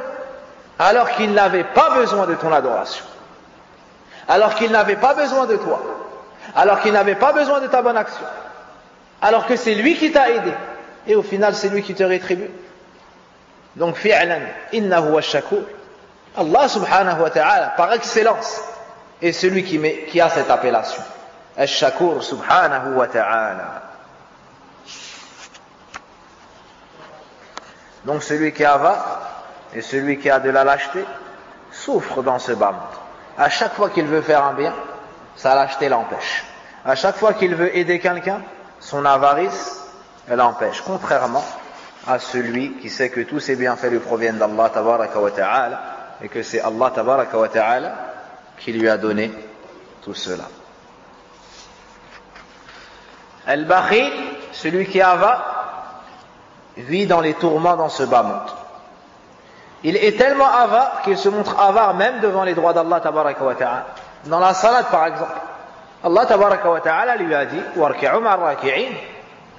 Alors qu'il n'avait pas besoin de ton adoration. Alors qu'il n'avait pas besoin de toi. Alors qu'il n'avait pas besoin de ta bonne action. Alors que c'est lui qui t'a aidé. Et au final, c'est lui qui te rétribue. Donc, fi'lan, innahu ash-shakur. Allah subhanahu wa ta'ala, par excellence, est celui qui a cette appellation. Ash-shakur subhanahu wa ta'ala. Donc, celui qui avare et celui qui a de la lâcheté souffre dans ce bas monde. À chaque fois qu'il veut faire un bien, sa lâcheté l'empêche. À chaque fois qu'il veut aider quelqu'un, son avarice l'empêche. Contrairement à celui qui sait que tous ses bienfaits lui proviennent d'Allah tabaraka wa ta'ala et que c'est Allah tabaraka wa ta'ala qui lui a donné tout cela. Al-Bakhil, celui qui est avare, vit dans les tourments dans ce bas monde. Il est tellement avare qu'il se montre avare même devant les droits d'Allah tabaraka wa ta'ala. Dans la salade par exemple, Allah tabaraka wa ta'ala lui a dit warki'u ma'ar raki'in,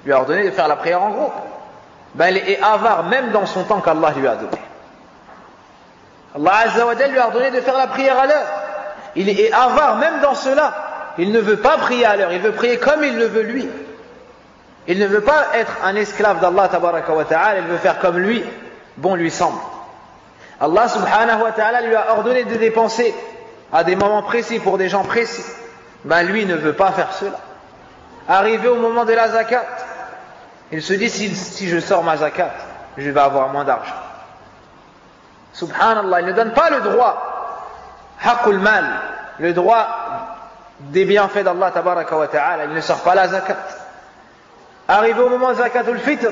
lui a ordonné de faire la prière en groupe. Ben, il est avare même dans son temps qu'Allah lui a donné. Allah Azza wa Jalla lui a ordonné de faire la prière à l'heure. Il est avare même dans cela. Il ne veut pas prier à l'heure, il veut prier comme il le veut lui. Il ne veut pas être un esclave d'Allah tabaraka wa ta'ala, il veut faire comme lui, bon lui semble. Allah subhanahu wa ta'ala lui a ordonné de dépenser à des moments précis pour des gens précis. Ben lui ne veut pas faire cela. Arrivé au moment de la zakat, il se dit si je sors ma zakat, je vais avoir moins d'argent. Subhanallah, il ne donne pas le droit, haqqul mal, le droit des bienfaits d'Allah tabaraka wa ta'ala, il ne sort pas la zakat. Arrivé au moment de zakatul fitr,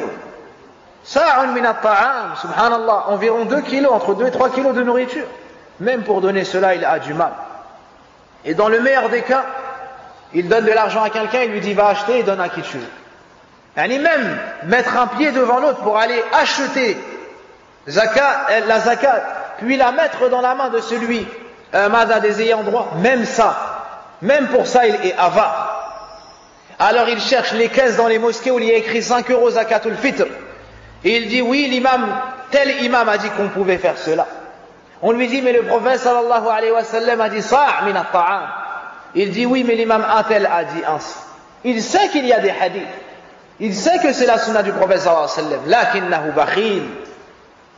sa'un min at-ta'am, subhanallah, environ 2 kilos, entre 2 et 3 kilos de nourriture. Même pour donner cela, il a du mal. Et dans le meilleur des cas, il donne de l'argent à quelqu'un, il lui dit va acheter et donne à qui tu veux. Yani même mettre un pied devant l'autre pour aller acheter la zakat, puis la mettre dans la main de celui des ayants droit, même ça, même pour ça il est avare. Alors il cherche les caisses dans les mosquées où il y a écrit 5 € zakatul fitr. Et il dit oui, tel imam a dit qu'on pouvait faire cela. On lui dit mais le prophète sallallahu alayhi wa sallam a dit sa' min at-ta'am. Il dit oui mais l'imam tel a dit ainsi. Il sait qu'il y a des hadiths. Il sait que c'est la sunna du prophète sallallahu alayhi wa sallam. Lakinnahu bakhil.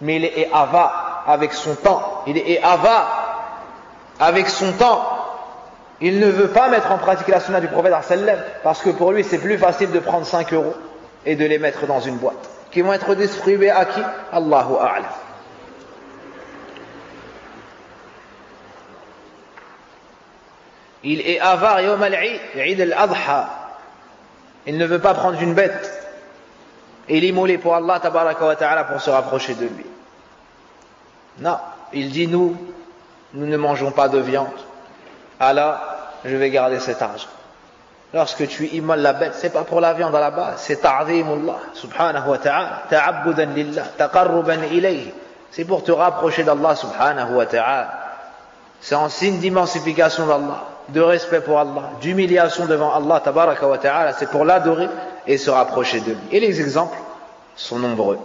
Mais il est avare avec son temps. Il est avare avec son temps. Il ne veut pas mettre en pratique la sunna du prophète sallallahu alayhi wa sallam parce que pour lui c'est plus facile de prendre 5 € et de les mettre dans une boîte. Qui vont être distribués à qui? Allahu a'lam. Il est avare yawm al-Eid, Eid al-Adha. Il ne veut pas prendre une bête et l'immoler pour Allah tabaraka wa ta'ala pour se rapprocher de lui. Non, il dit nous ne mangeons pas de viande. Alors, je vais garder cet argent. Lorsque tu immoles la bête, c'est pas pour la viande à la base, c'est ta'zimullah subhanahu wa ta'ala, ta'abbudan lillah, taqarruban ilayhi. C'est pour te rapprocher d'Allah subhanahu wa ta'ala. C'est un signe d'émancipation d'Allah, de respect pour Allah, d'humiliation devant Allah tabaraka wa ta'ala, c'est pour l'adorer et se rapprocher de lui. Et les exemples sont nombreux.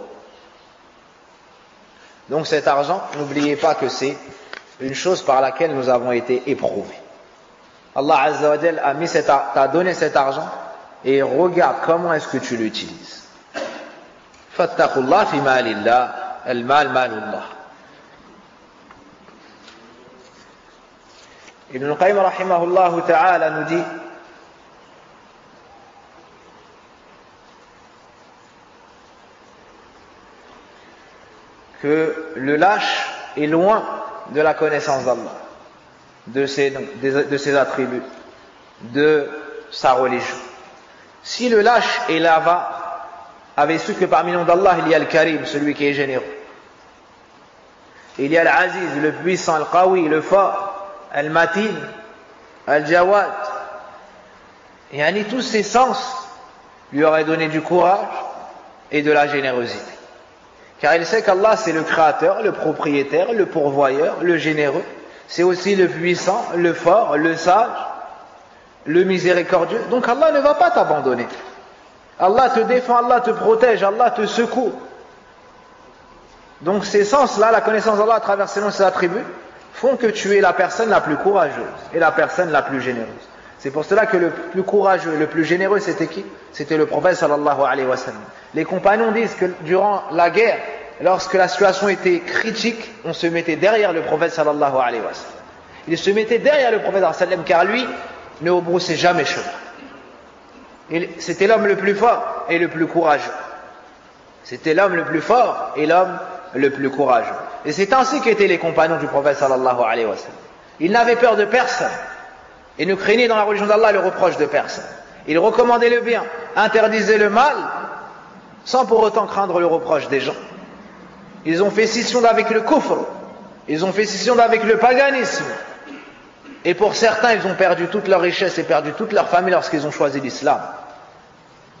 Donc cet argent, n'oubliez pas que c'est une chose par laquelle nous avons été éprouvés. Allah Azza wa Jal t'a donné cet argent et regarde comment est-ce que tu l'utilises. Fattaqullah fi malillah, al-mal malullah. Ibn al-Qayyim rahimahullah ta'ala nous dit que le lâche est loin de la connaissance d'Allah, de ses attributs, de sa religion. Si le lâche et l'ava avaient su que parmi les noms d'Allah il y a le Karim, celui qui est généreux, il y a l'Aziz, le puissant, le Qawi, le fort, Al-Matin, Al-Jawad, et tous ces sens lui auraient donné du courage et de la générosité. Car il sait qu'Allah c'est le créateur, le propriétaire, le pourvoyeur, le généreux. C'est aussi le puissant, le fort, le sage, le miséricordieux. Donc Allah ne va pas t'abandonner. Allah te défend, Allah te protège, Allah te secourt. Donc ces sens-là, la connaissance d'Allah à travers ses attributs, font que tu es la personne la plus courageuse et la personne la plus généreuse. C'est pour cela que le plus courageux, le plus généreux, c'était qui? C'était le prophète sallallahu alayhi wa sallam. Les compagnons disent que durant la guerre, lorsque la situation était critique, on se mettait derrière le prophète sallallahu alayhi wa sallam. Il se mettait derrière le prophète sallallahu alayhi wa sallam car lui ne rebroussait jamais chemin. C'était l'homme le plus fort et le plus courageux. C'était l'homme le plus fort et l'homme le plus courageux. Et c'est ainsi qu'étaient les compagnons du prophète sallallahu alayhi wa sallam. Ils n'avaient peur de personne. Ils ne craignaient dans la religion d'Allah le reproche de personne. Ils recommandaient le bien, interdisaient le mal, sans pour autant craindre le reproche des gens. Ils ont fait scission avec le kufr, ils ont fait scission avec le paganisme. Et pour certains, ils ont perdu toute leur richesse et perdu toute leur famille lorsqu'ils ont choisi l'islam.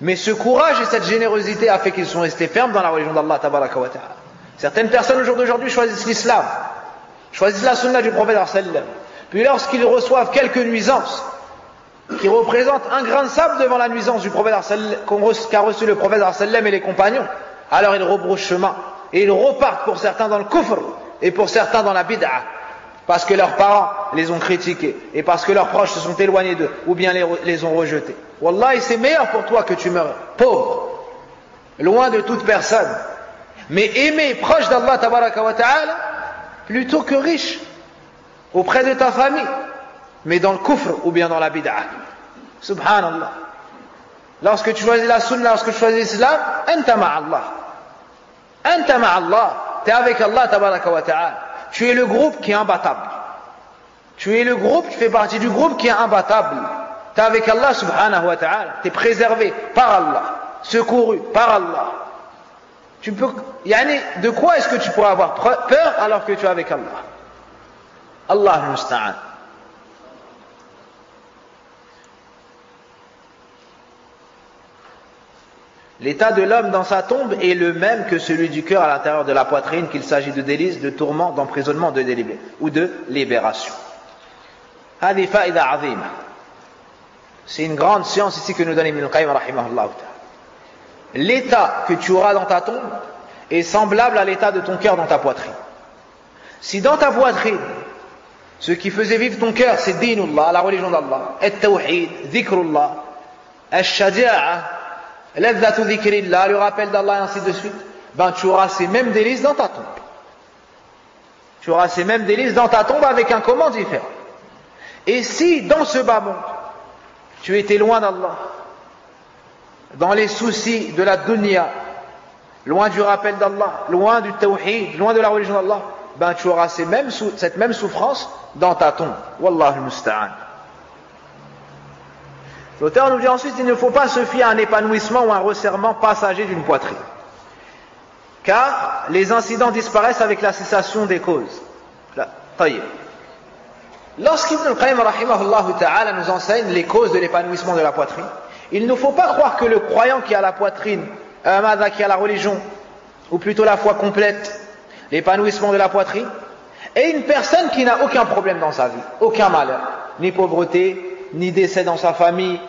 Mais ce courage et cette générosité a fait qu'ils sont restés fermes dans la religion d'Allah tabaraka wa ta'ala. Certaines personnes au jour d'aujourd'hui choisissent l'islam, choisissent la sunna du prophète sallam. Puis lorsqu'ils reçoivent quelques nuisances qui représentent un grain de sable devant la nuisance du prophète qu'a reçu le prophète sallam et les compagnons, alors ils rebroussent chemin et ils repartent pour certains dans le kufr et pour certains dans la bid'a, parce que leurs parents les ont critiqués et parce que leurs proches se sont éloignés d'eux ou bien les ont rejetés. Wallahi, c'est meilleur pour toi que tu meurs pauvre, loin de toute personne, mais aimé, proche d'Allah tabaraka wa ta'ala, plutôt que riche auprès de ta famille, mais dans le kufr ou bien dans la bid'a. Subhanallah. Lorsque tu choisis la sunna, lorsque tu choisis l'islam, anta ma'allah. Anta ma'allah. Tu es avec Allah tabaraka wa ta'ala. Tu es le groupe qui est imbattable. Tu es le groupe, tu fais partie du groupe qui est imbattable. Tu es avec Allah subhanahu wa ta'ala. Tu es préservé par Allah, secouru par Allah. Tu peux, de quoi est-ce que tu pourrais avoir peur alors que tu es avec Allah? Allah musta'an. L'état de l'homme dans sa tombe est le même que celui du cœur à l'intérieur de la poitrine, qu'il s'agit de délices, de tourments, d'emprisonnement, de délibéré ou de libération. C'est une grande science ici que nous donne Ibn al-Qayyim rahimahullah. L'état que tu auras dans ta tombe est semblable à l'état de ton cœur dans ta poitrine. Si dans ta poitrine, ce qui faisait vivre ton cœur, c'est dinullah, la religion d'Allah, at-tawhid, dhikrullah, al-shaja'a, l'adzatu dhikrillah, le rappel d'Allah et ainsi de suite, ben tu auras ces mêmes délices dans ta tombe. Tu auras ces mêmes délices dans ta tombe avec un comment différent. Et si dans ce bas monde, tu étais loin d'Allah, dans les soucis de la dunya, loin du rappel d'Allah, loin du tawhid, loin de la religion d'Allah, ben tu auras cette même souffrance dans ta tombe. Wallahu al-musta'an. L'auteur nous dit ensuite, il ne faut pas se fier à un épanouissement ou un resserrement passager d'une poitrine. Car les incidents disparaissent avec la cessation des causes. Lorsqu'Ibn al-Qayyim rahimahullah ta'ala nous enseigne les causes de l'épanouissement de la poitrine, il ne faut pas croire que le croyant qui a la poitrine, qui a la religion, ou plutôt la foi complète, l'épanouissement de la poitrine, est une personne qui n'a aucun problème dans sa vie, aucun malheur, ni pauvreté, ni décès dans sa famille,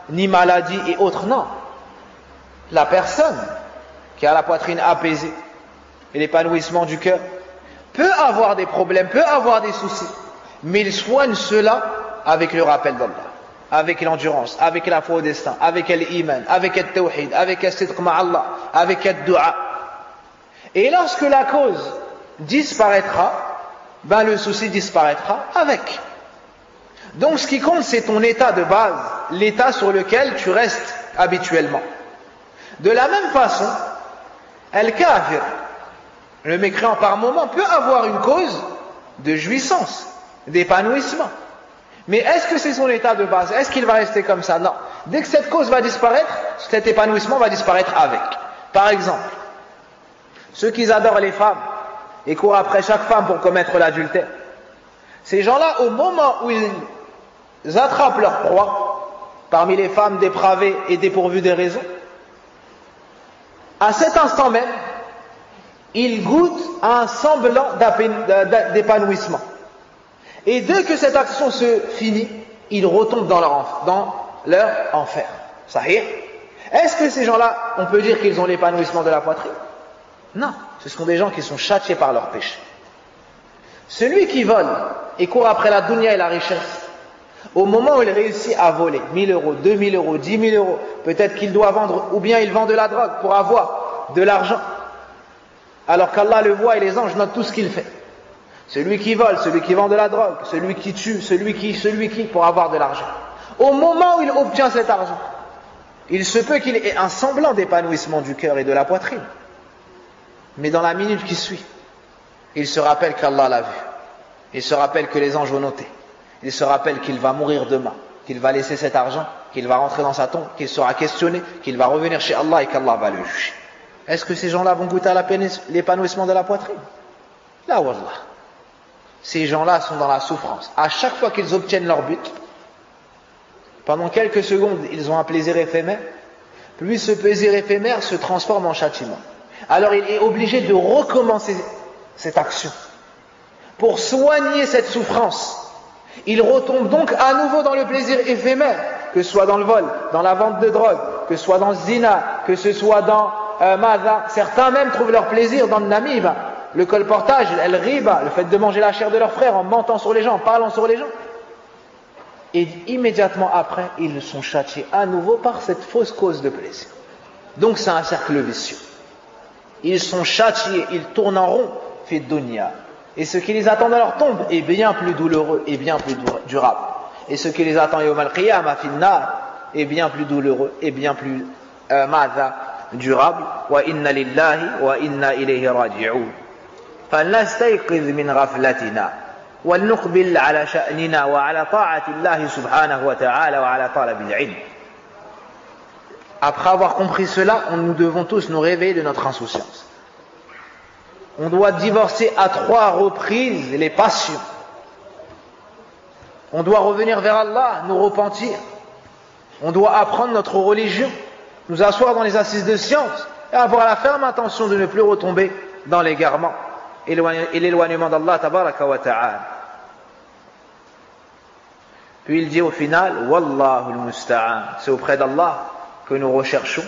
ni maladie et autres. Non. La personne qui a la poitrine apaisée et l'épanouissement du cœur peut avoir des problèmes, peut avoir des soucis, mais il soigne cela avec le rappel d'Allah, avec l'endurance, avec la foi au destin, avec l'iman, avec le tawhid, avec le sidq ma'Allah, avec le dua. Et lorsque la cause disparaîtra, ben le souci disparaîtra avec. Donc ce qui compte, c'est ton état de base, l'état sur lequel tu restes habituellement. De la même façon, al-kafir, le mécréant par moment, peut avoir une cause de jouissance, d'épanouissement. Mais est-ce que c'est son état de base? Est-ce qu'il va rester comme ça? Non. Dès que cette cause va disparaître, cet épanouissement va disparaître avec. Par exemple, ceux qui adorent les femmes et courent après chaque femme pour commettre l'adultère, ces gens-là, au moment où ils attrapent leur proie, parmi les femmes dépravées et dépourvues des raisons, à cet instant même, ils goûtent à un semblant d'épanouissement. Et dès que cette action se finit, ils retombent dans leur enfer. Sahih. Est-ce que ces gens-là, on peut dire qu'ils ont l'épanouissement de la poitrine? Non, ce sont des gens qui sont châtiés par leurs péchés. Celui qui vole et court après la dunya et la richesse, au moment où il réussit à voler 1000 euros, 2000 euros, 10 000 euros, peut-être qu'il doit vendre, ou bien il vend de la drogue pour avoir de l'argent, alors qu'Allah le voit et les anges notent tout ce qu'il fait. Celui qui vole, celui qui vend de la drogue, celui qui tue, celui qui, pour avoir de l'argent. Au moment où il obtient cet argent, il se peut qu'il ait un semblant d'épanouissement du cœur et de la poitrine. Mais dans la minute qui suit, il se rappelle qu'Allah l'a vu. Il se rappelle que les anges ont noté. Il se rappelle qu'il va mourir demain, qu'il va laisser cet argent, qu'il va rentrer dans sa tombe, qu'il sera questionné, qu'il va revenir chez Allah et qu'Allah va le juger. Est-ce que ces gens-là vont goûter à l'épanouissement de la poitrine? La wallah. ces gens-là sont dans la souffrance. À chaque fois qu'ils obtiennent leur but, pendant quelques secondes, ils ont un plaisir éphémère, puis ce plaisir éphémère se transforme en châtiment. Alors il est obligé de recommencer cette action. Pour soigner cette souffrance, il retombe donc à nouveau dans le plaisir éphémère, que ce soit dans le vol, dans la vente de drogue, que ce soit dans le zina, que ce soit dans madha. Certains même trouvent leur plaisir dans le namiba, le colportage, le riba, le fait de manger la chair de leurs frères en mentant sur les gens, en parlant sur les gens. Et immédiatement après, ils sont châtiés à nouveau par cette fausse cause de plaisir. Donc c'est un cercle vicieux. Ils sont châtiés, ils tournent en rond, fait dunya. Et ce qui les attend dans leur tombe est bien plus douloureux et bien plus durable. Et ce qui les attend yawm al-qiyamah fi an-nar est bien plus douloureux et bien plus durable. Wa inna lillahi wa inna ilayhi raji'un. فلنستيقظ من غفلتنا ولنقبل على شأننا وعلى طاعة الله سبحانه وتعالى وعلى طلب العلم. Après avoir compris cela, nous devons tous nous réveiller de notre insouciance. On doit divorcer à 3 reprises les passions. On doit revenir vers Allah, nous repentir. On doit apprendre notre religion, nous asseoir dans les assises de science et avoir la ferme intention de ne plus retomber dans l'égarement et l'éloignement d'Allah tabaraka wa ta'ala. Puis il dit au final, Wallahu al-musta'an, c'est auprès d'Allah que nous recherchons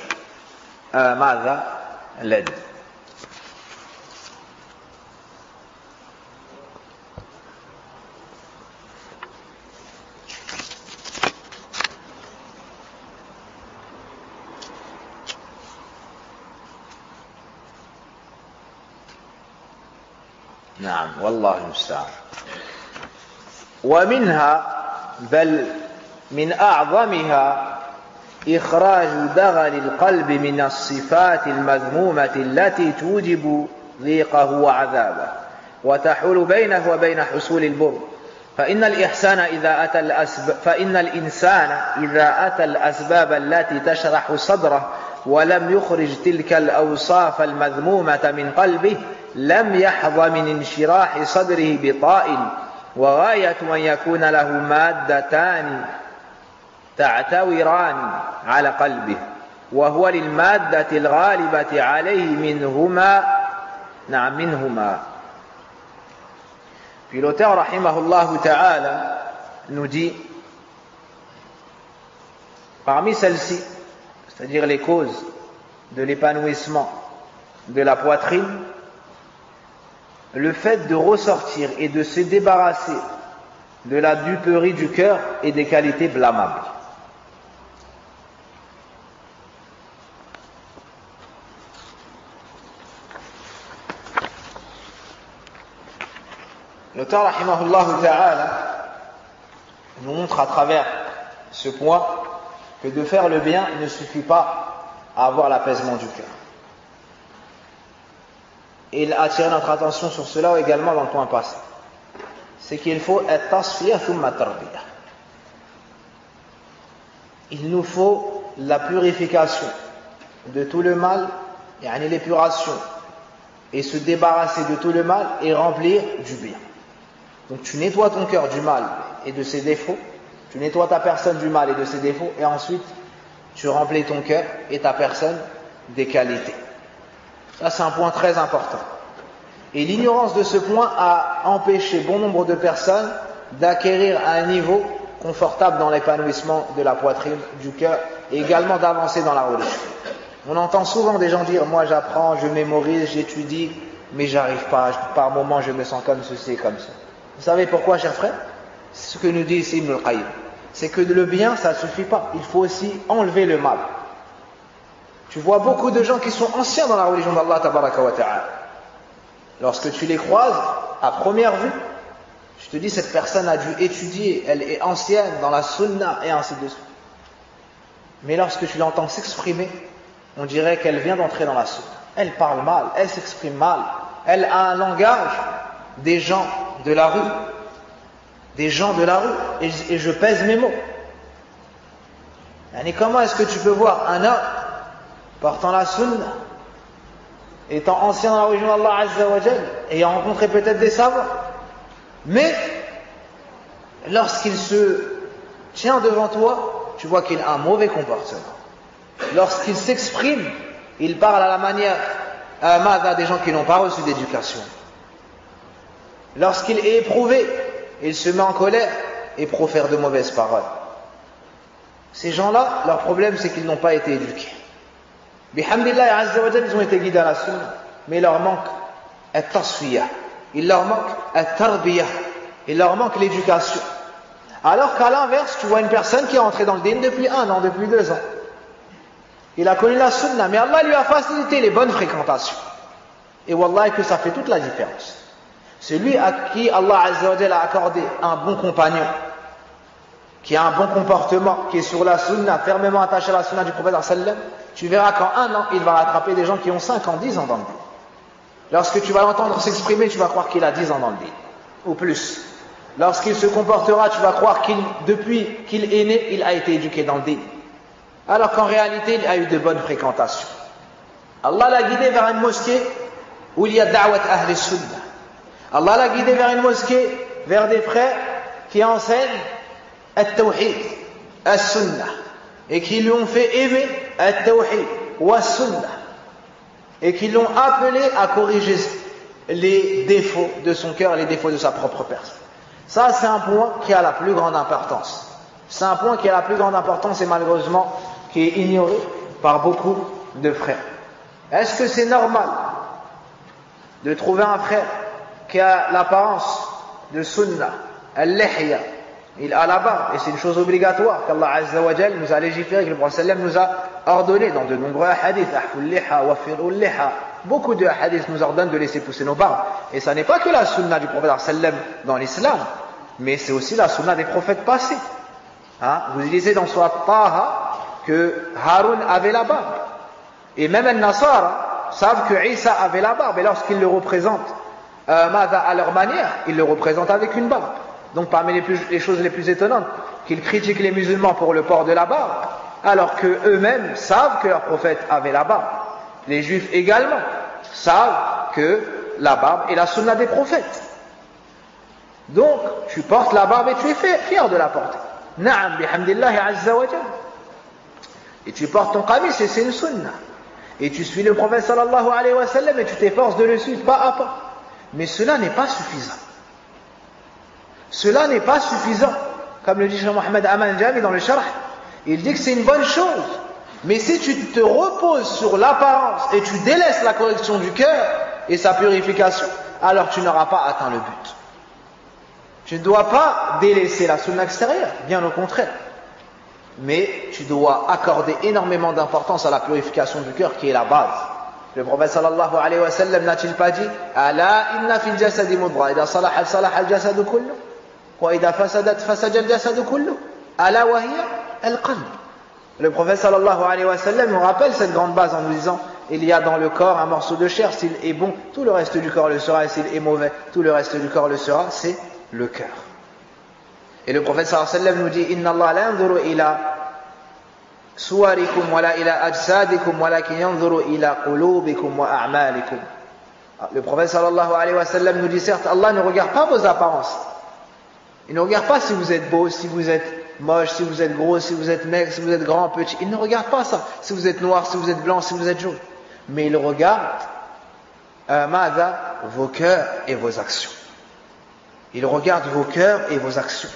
l'aide. نعم والله المستعان. ومنها بل من أعظمها إخراج دغل القلب من الصفات المذمومة التي توجب ضيقه وعذابه وتحول بينه وبين حصول البر. فإن الإنسان إذا أتى الأسباب التي تشرح صدره ولم يخرج تلك الأوصاف المذمومة من قلبه لم يحظى من انشراح صدره بطائل. وغاية أن يكون له مادتان تعتوران على قلبه وهو للمادة الغالبة عليه منهما. Puis l'auteur rahimahullah ta'ala nous dit, parmi celles-ci, c'est-à-dire les causes de l'épanouissement de la poitrine, le fait de ressortir et de se débarrasser de la duperie du cœur et des qualités blâmables. L'auteur rahimahullah ta'ala nous montre à travers ce point que de faire le bien ne suffit pas à avoir l'apaisement du cœur. Et il a attiré notre attention sur cela également dans le point passé. C'est qu'il faut at-tasfiya thumma tarbiya. Il nous faut la purification de tout le mal, yani l'épuration, et se débarrasser de tout le mal et remplir du bien. Donc tu nettoies ton cœur du mal et de ses défauts, tu nettoies ta personne du mal et de ses défauts, et ensuite tu remplis ton cœur et ta personne des qualités. Ça c'est un point très important. Et l'ignorance de ce point a empêché bon nombre de personnes d'acquérir un niveau confortable dans l'épanouissement de la poitrine, du cœur, et également d'avancer dans la religion. On entend souvent des gens dire, moi j'apprends, je mémorise, j'étudie, mais j'arrive pas, par moments je me sens comme ceci et comme ça. Vous savez pourquoi, chers frères? C'est ce que nous dit ici Ibn al-Qayyim. C'est que le bien, ça ne suffit pas. Il faut aussi enlever le mal. Tu vois beaucoup de gens qui sont anciens dans la religion d'Allah tabaraka wa ta'ala. Lorsque tu les croises, à première vue, tu te dis, cette personne a dû étudier, elle est ancienne dans la sunna, et ainsi de suite. Mais lorsque tu l'entends s'exprimer, on dirait qu'elle vient d'entrer dans la sunna. Elle parle mal, elle s'exprime mal, elle a un langage des gens de la rue. Des gens de la rue, et je pèse mes mots. Et comment est-ce que tu peux voir un homme portant la sunna, étant ancien dans la religion d'Allah Azza wa Jal, ayant rencontré peut-être des savants, Mais lorsqu'il se tient devant toi, tu vois qu'il a un mauvais comportement. Lorsqu'il s'exprime, il parle à la manière des gens qui n'ont pas reçu d'éducation. Lorsqu'il est éprouvé, il se met en colère et profère de mauvaises paroles. Ces gens-là, leur problème c'est qu'ils n'ont pas été éduqués. Bihamdillah azza wa jalla, ils ont été guidés à la sunna, mais il leur manque at-tasfiyah, il leur manque at-tarbiyah, il leur manque l'éducation. Alors qu'à l'inverse, tu vois une personne qui est entrée dans le din depuis 1 an, depuis 2 ans. Il a connu la sunna, mais Allah lui a facilité les bonnes fréquentations. Et wallahi que ça fait toute la différence. Celui à qui Allah azza wa jalla a accordé un bon compagnon, qui a un bon comportement, qui est sur la sunna, fermement attaché à la sunna du prophète sallam, tu verras qu'en 1 an, il va rattraper des gens qui ont 5 ans, 10 ans dans le din. Lorsque tu vas l'entendre s'exprimer, tu vas croire qu'il a 10 ans dans le din, ou plus. Lorsqu'il se comportera, tu vas croire depuis qu'il est né, il a été éduqué dans le din. Alors qu'en réalité, il a eu de bonnes fréquentations. Allah l'a guidé vers une mosquée où il y a da'wat ahl sunnah. Allah l'a guidé vers une mosquée, vers des frères qui enseignent at-tawhid, as-sunnah, et qui lui ont fait aimer at-tawhid wa as-sunnah, et qui l'ont appelé à corriger les défauts de son cœur, les défauts de sa propre personne. Ça, c'est un point qui a la plus grande importance. C'est un point qui a la plus grande importance et malheureusement qui est ignoré par beaucoup de frères. Est-ce que c'est normal de trouver un frère qui a l'apparence de sunnah, al-lihya, il a la barbe, et c'est une chose obligatoire qu'Allah Azza wa Jal nous a légiféré, que le prophète sallam nous a ordonné dans de nombreux hadiths, beaucoup de hadiths nous ordonnent de laisser pousser nos barbes, et ça n'est pas que la sunnah du prophète sallam dans l'islam, mais c'est aussi la sunnah des prophètes passés. Vous lisez dans Surat Taha que Haroun avait la barbe, et même les Nasara savent que Isa avait la barbe, et lorsqu'ils le représentent à leur manière, ils le représentent avec une barbe. Donc parmi les choses les plus étonnantes, qu'ils critiquent les musulmans pour le port de la barbe, alors que eux-mêmes savent que leur prophète avait la barbe. Les juifs également savent que la barbe est la sunna des prophètes. Donc tu portes la barbe et tu es fier de la porter. Na'am bihamdillahi azza wa jalla. Et tu portes ton qamis et c'est une sunna. Et tu suis le prophète sallallahu alayhi wa sallam et tu t'efforces de le suivre pas à pas. Mais cela n'est pas suffisant. Cela n'est pas suffisant. Comme le dit Cheikh Mohammed Aman Jami dans le Sharh, il dit que c'est une bonne chose. Mais si tu te reposes sur l'apparence et tu délaisses la correction du cœur et sa purification, alors tu n'auras pas atteint le but. Tu ne dois pas délaisser la sunna extérieure, bien au contraire. Mais tu dois accorder énormément d'importance à la purification du cœur qui est la base. Le prophète sallallahu alayhi wa sallam n'a-t-il pas dit Ala inna fil jasadi mudra, idha salaha salaha al jasadu kullu, wa idha fasadat fasada al jasadu kullu, ala wa hiya al qalb. Le prophète sallallahu alayhi wa sallam nous rappelle cette grande base en nous disant il y a dans le corps un morceau de chair, s'il est bon, tout le reste du corps le sera, et s'il est mauvais, tout le reste du corps le sera, c'est le cœur. Et le prophète sallallahu alayhi wa sallam nous dit Inna Allah la yanzuru ila suwarikum wala ila ajsadikum walakin yanzuru ila qulubikum wa a'malikum. Le prophète sallallahu alayhi wa sallam nous dit certes Allah ne regarde pas vos apparences. Il ne regarde pas si vous êtes beau, si vous êtes moche, si vous êtes gros, si vous êtes maigre, si vous êtes grand, petit. Il ne regarde pas ça. Si vous êtes noir, si vous êtes blanc, si vous êtes jaune. Mais il regarde vos cœurs et vos actions. Il regarde vos cœurs et vos actions.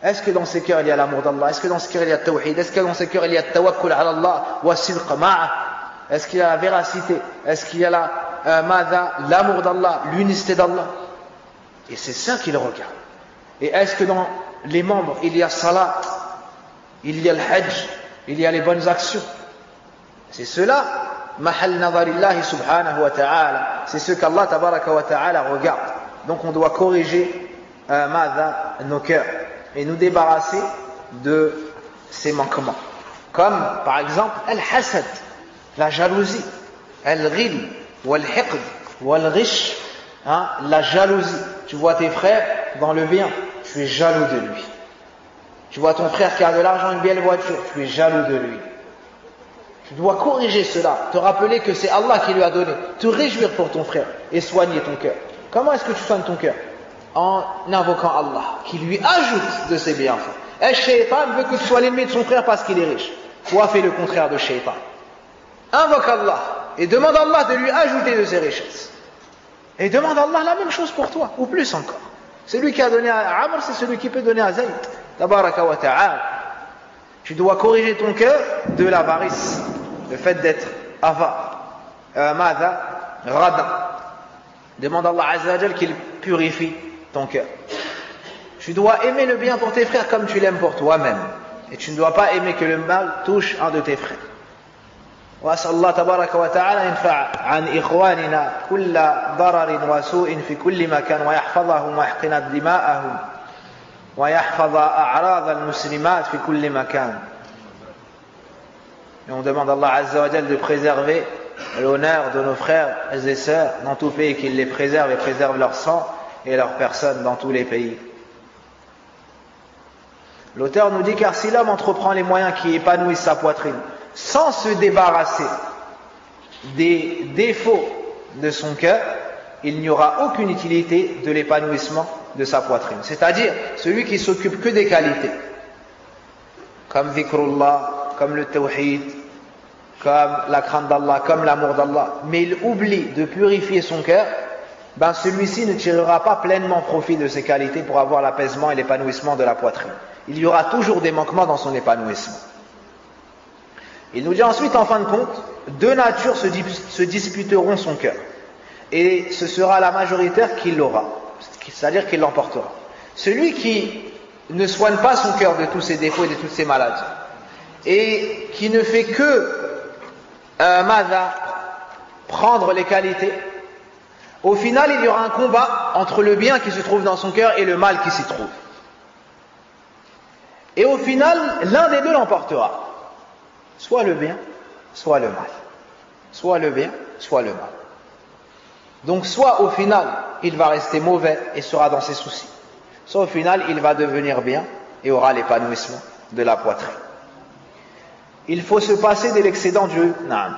Est-ce que dans ces cœurs il y a l'amour d'Allah? Est-ce que dans ces cœurs il y a le tawhid? Est-ce que dans ces cœurs il y a le tawakkul ala Allah wa sidq ma'a? Est-ce qu'il y a la véracité? Est-ce qu'il y a l'amour d'Allah, l'unicité d'Allah? Et c'est ça qu'il regarde. Et est-ce que dans les membres il y a salat, il y a le hajj, il y a les bonnes actions? C'est cela, mahal nadarillahi subhanahu wa ta'ala. C'est ce qu'Allah tabaraka wa ta'ala regarde. Donc on doit corriger nos cœurs et nous débarrasser de ces manquements. Comme par exemple al-hasad, la jalousie, al-ghil, wal-hiqd, wal-ghish, la jalousie. Tu vois tes frères dans le bien, tu es jaloux de lui. Tu vois ton frère qui a de l'argent, une belle voiture, tu es jaloux de lui. Tu dois corriger cela, te rappeler que c'est Allah qui lui a donné, te réjouir pour ton frère et soigner ton cœur. Comment est-ce que tu soignes ton cœur? en invoquant Allah, qui lui ajoute de ses bienfaits. Et Shaitan veut que tu sois l'ennemi de son frère parce qu'il est riche. Toi, fais le contraire de Shaitan. Invoque Allah et demande à Allah de lui ajouter de ses richesses. Et demande à Allah la même chose pour toi, ou plus encore. Celui qui a donné à Amr, c'est celui qui peut donner à Zayd. Tabaraka wa ta'ala. Tu dois corriger ton cœur de l'avarice, le fait d'être avare. Radin. Demande à Allah Azza wa Jal qu'il purifie ton cœur. Tu dois aimer le bien pour tes frères comme tu l'aimes pour toi-même. Et tu ne dois pas aimer que le mal touche un de tes frères. وأسأل الله تبارك وتعالى ينفع عن إخواننا كل ضرر وسوء في كل مكان ويحفظهم ويحقن دماءهم ويحفظ أعراض المسلمات في كل مكان. Et on demande à Allah Azza wa Jal de préserver l'honneur de nos frères et sœurs dans tout pays, qu'il les préserve et préserve leur sang et leurs personnes dans tous les pays. L'auteur nous dit, car si l'homme entreprend les moyens qui épanouissent sa poitrine sans se débarrasser des défauts de son cœur, il n'y aura aucune utilité de l'épanouissement de sa poitrine. C'est-à-dire celui qui s'occupe que des qualités, comme dhikrullah, comme le tawhid, comme la crainte d'Allah, comme l'amour d'Allah, mais il oublie de purifier son cœur, ben celui-ci ne tirera pas pleinement profit de ses qualités pour avoir l'apaisement et l'épanouissement de la poitrine. Il y aura toujours des manquements dans son épanouissement. Il nous dit ensuite, en fin de compte, deux natures se disputeront son cœur. Et ce sera la majoritaire qui l'aura, c'est-à-dire qui l'emportera. Celui qui ne soigne pas son cœur de tous ses défauts et de toutes ses maladies, et qui ne fait que prendre les qualités, au final il y aura un combat entre le bien qui se trouve dans son cœur et le mal qui s'y trouve. Et au final, l'un des deux l'emportera. Soit le bien, soit le mal. Soit le bien, soit le mal. Donc soit au final, il va rester mauvais et sera dans ses soucis. Soit au final, il va devenir bien et aura l'épanouissement de la poitrine. Il faut se passer de l'excédent du Naam.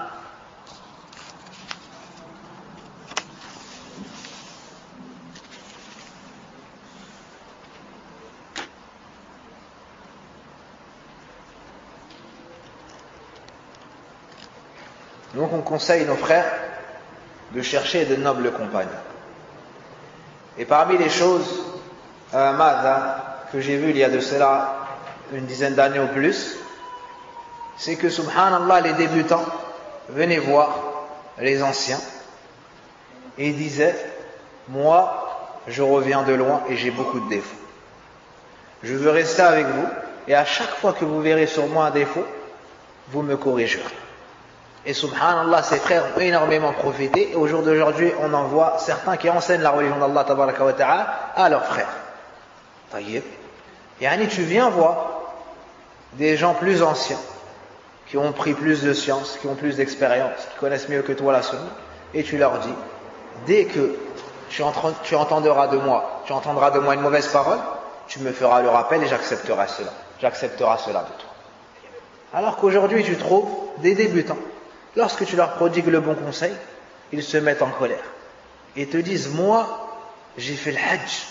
Donc on conseille nos frères de chercher de nobles compagnons. Et parmi les choses que j'ai vues il y a de cela une dizaine d'années ou plus, c'est que subhanallah, les débutants venaient voir les anciens et disaient, moi je reviens de loin et j'ai beaucoup de défauts. Je veux rester avec vous et à chaque fois que vous verrez sur moi un défaut, vous me corrigerez. Et subhanallah, ces frères ont énormément profité. Et au jour d'aujourd'hui, on en voit certains qui enseignent la religion d'Allah tabaraka wa ta'ala à leurs frères. Taïeb. Yani, tu viens voir des gens plus anciens, qui ont pris plus de science, qui ont plus d'expérience, qui connaissent mieux que toi la sunna, et tu leur dis, dès que tu entendras de moi une mauvaise parole, tu me feras le rappel et j'accepterai cela. J'accepterai cela de toi. Alors qu'aujourd'hui, tu trouves des débutants. Lorsque tu leur prodigues le bon conseil, ils se mettent en colère et te disent, moi j'ai fait le hajj,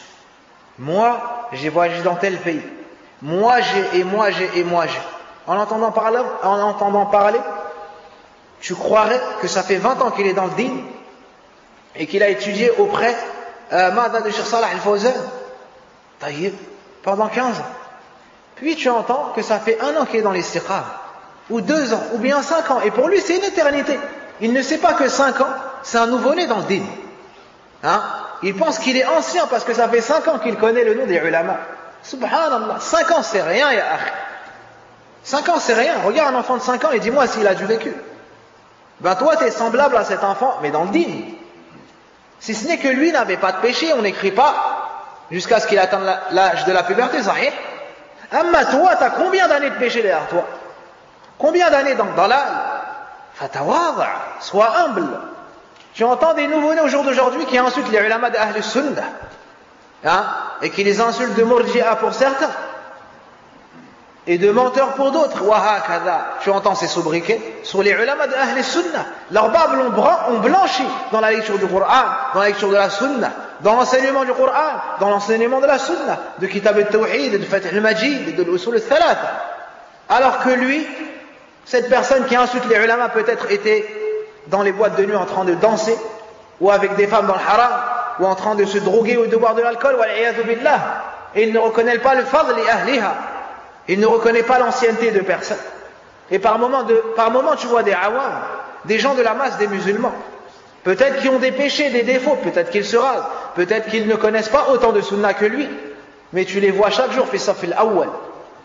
moi j'ai voyagé dans tel pays, moi j'ai. En entendant parler, tu croirais que ça fait 20 ans qu'il est dans le din et qu'il a étudié auprès de Cheikh Salah al-Fawzan pendant 15 ans. Puis tu entends que ça fait 1 an qu'il est dans l'istiqama, ou 2 ans, ou bien 5 ans, et pour lui c'est une éternité. Il ne sait pas que 5 ans, c'est un nouveau-né dans le din. Il pense qu'il est ancien parce que ça fait 5 ans qu'il connaît le nom des ulama. Subhanallah, 5 ans c'est rien, ya akhi. 5 ans c'est rien. Regarde un enfant de 5 ans et dis-moi s'il a du vécu. Ben toi tu es semblable à cet enfant, mais dans le din. Si ce n'est que lui n'avait pas de péché, on n'écrit pas jusqu'à ce qu'il atteigne l'âge de la puberté, sahih. Amma toi, tu as combien d'années de péché derrière toi? Combien d'années dans le dalal? Fatawada, sois humble. Tu entends des nouveaux-nés au jour d'aujourd'hui qui insultent les ulama d'Ahl Sunnah, et qui les insultent de murji'a pour certains et de menteurs pour d'autres. Tu entends ces sobriquets sur les ulama d'Ahl Sunnah. Leurs barbes ont blanchi dans la lecture du Coran, dans la lecture de la Sunnah, dans l'enseignement du Coran, dans l'enseignement de la Sunna, de Kitab al-Tawhid, de Fath al-Majid, de l'Usul al-Thalatha. Alors que lui, cette personne qui insulte les ulama peut-être était dans les boîtes de nuit en train de danser, ou avec des femmes dans le haram, ou en train de se droguer ou de boire de l'alcool, wal-'iyadhu billah. Et il ne reconnaît pas le fadl li ahliha. Il ne reconnaît pas l'ancienneté de personne. Et par moment, tu vois des awam, des gens de la masse des musulmans, peut-être qui ont des péchés, des défauts, peut-être qu'ils se rasent, peut-être qu'ils ne connaissent pas autant de sunna que lui, mais tu les vois chaque jour fi safil awwal.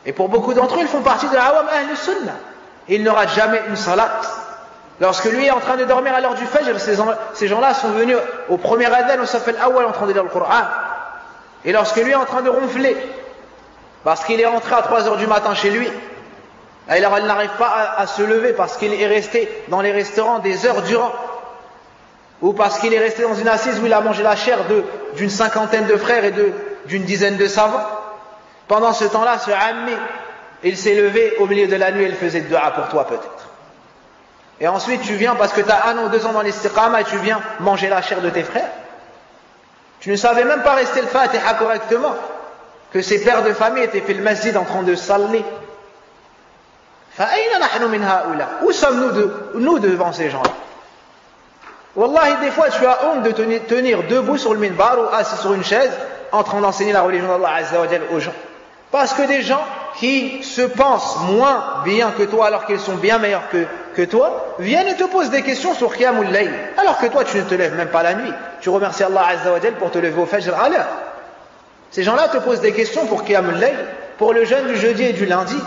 Et pour beaucoup d'entre eux, ils font partie de l'awam ahl sunna. Ils ne ratent jamais une salat. Lorsque lui est en train de dormir à l'heure du fajr, ces gens-là sont venus au premier adhan, au safil awwal, en train de lire le Coran. Et lorsque lui est en train de ronfler, parce qu'il est rentré à 3 heures du matin chez lui, alors il n'arrive pas à se lever parce qu'il est resté dans les restaurants des heures durant, ou parce qu'il est resté dans une assise où il a mangé la chair d'une cinquantaine de frères et d'une dizaine de savants. Pendant ce temps-là, ce ammi, il s'est levé au milieu de la nuit et il faisait de dua pour toi peut-être. Et ensuite tu viens, parce que tu as 1 ou 2 ans dans l'istiqama, et tu viens manger la chair de tes frères. Tu ne savais même pas rester le Fatiha correctement, que ces pères de famille étaient fait le masjid en train de saler. Où sommes-nous devant ces gens-là? Wallahi, des fois tu as honte de tenir debout sur le minbar ou assis sur une chaise en train d'enseigner la religion d'Allah Azza wa Jal aux gens. Parce que des gens qui se pensent moins bien que toi alors qu'ils sont bien meilleurs que toi viennent et te posent des questions sur Qiyamul Layl, alors que toi tu ne te lèves même pas la nuit. Tu remercies Allah Azza wa Jal pour te lever au Fajr à l'heure. Ces gens-là te posent des questions pour Qiyamul Layl, pour le jeûne du jeudi et du lundi.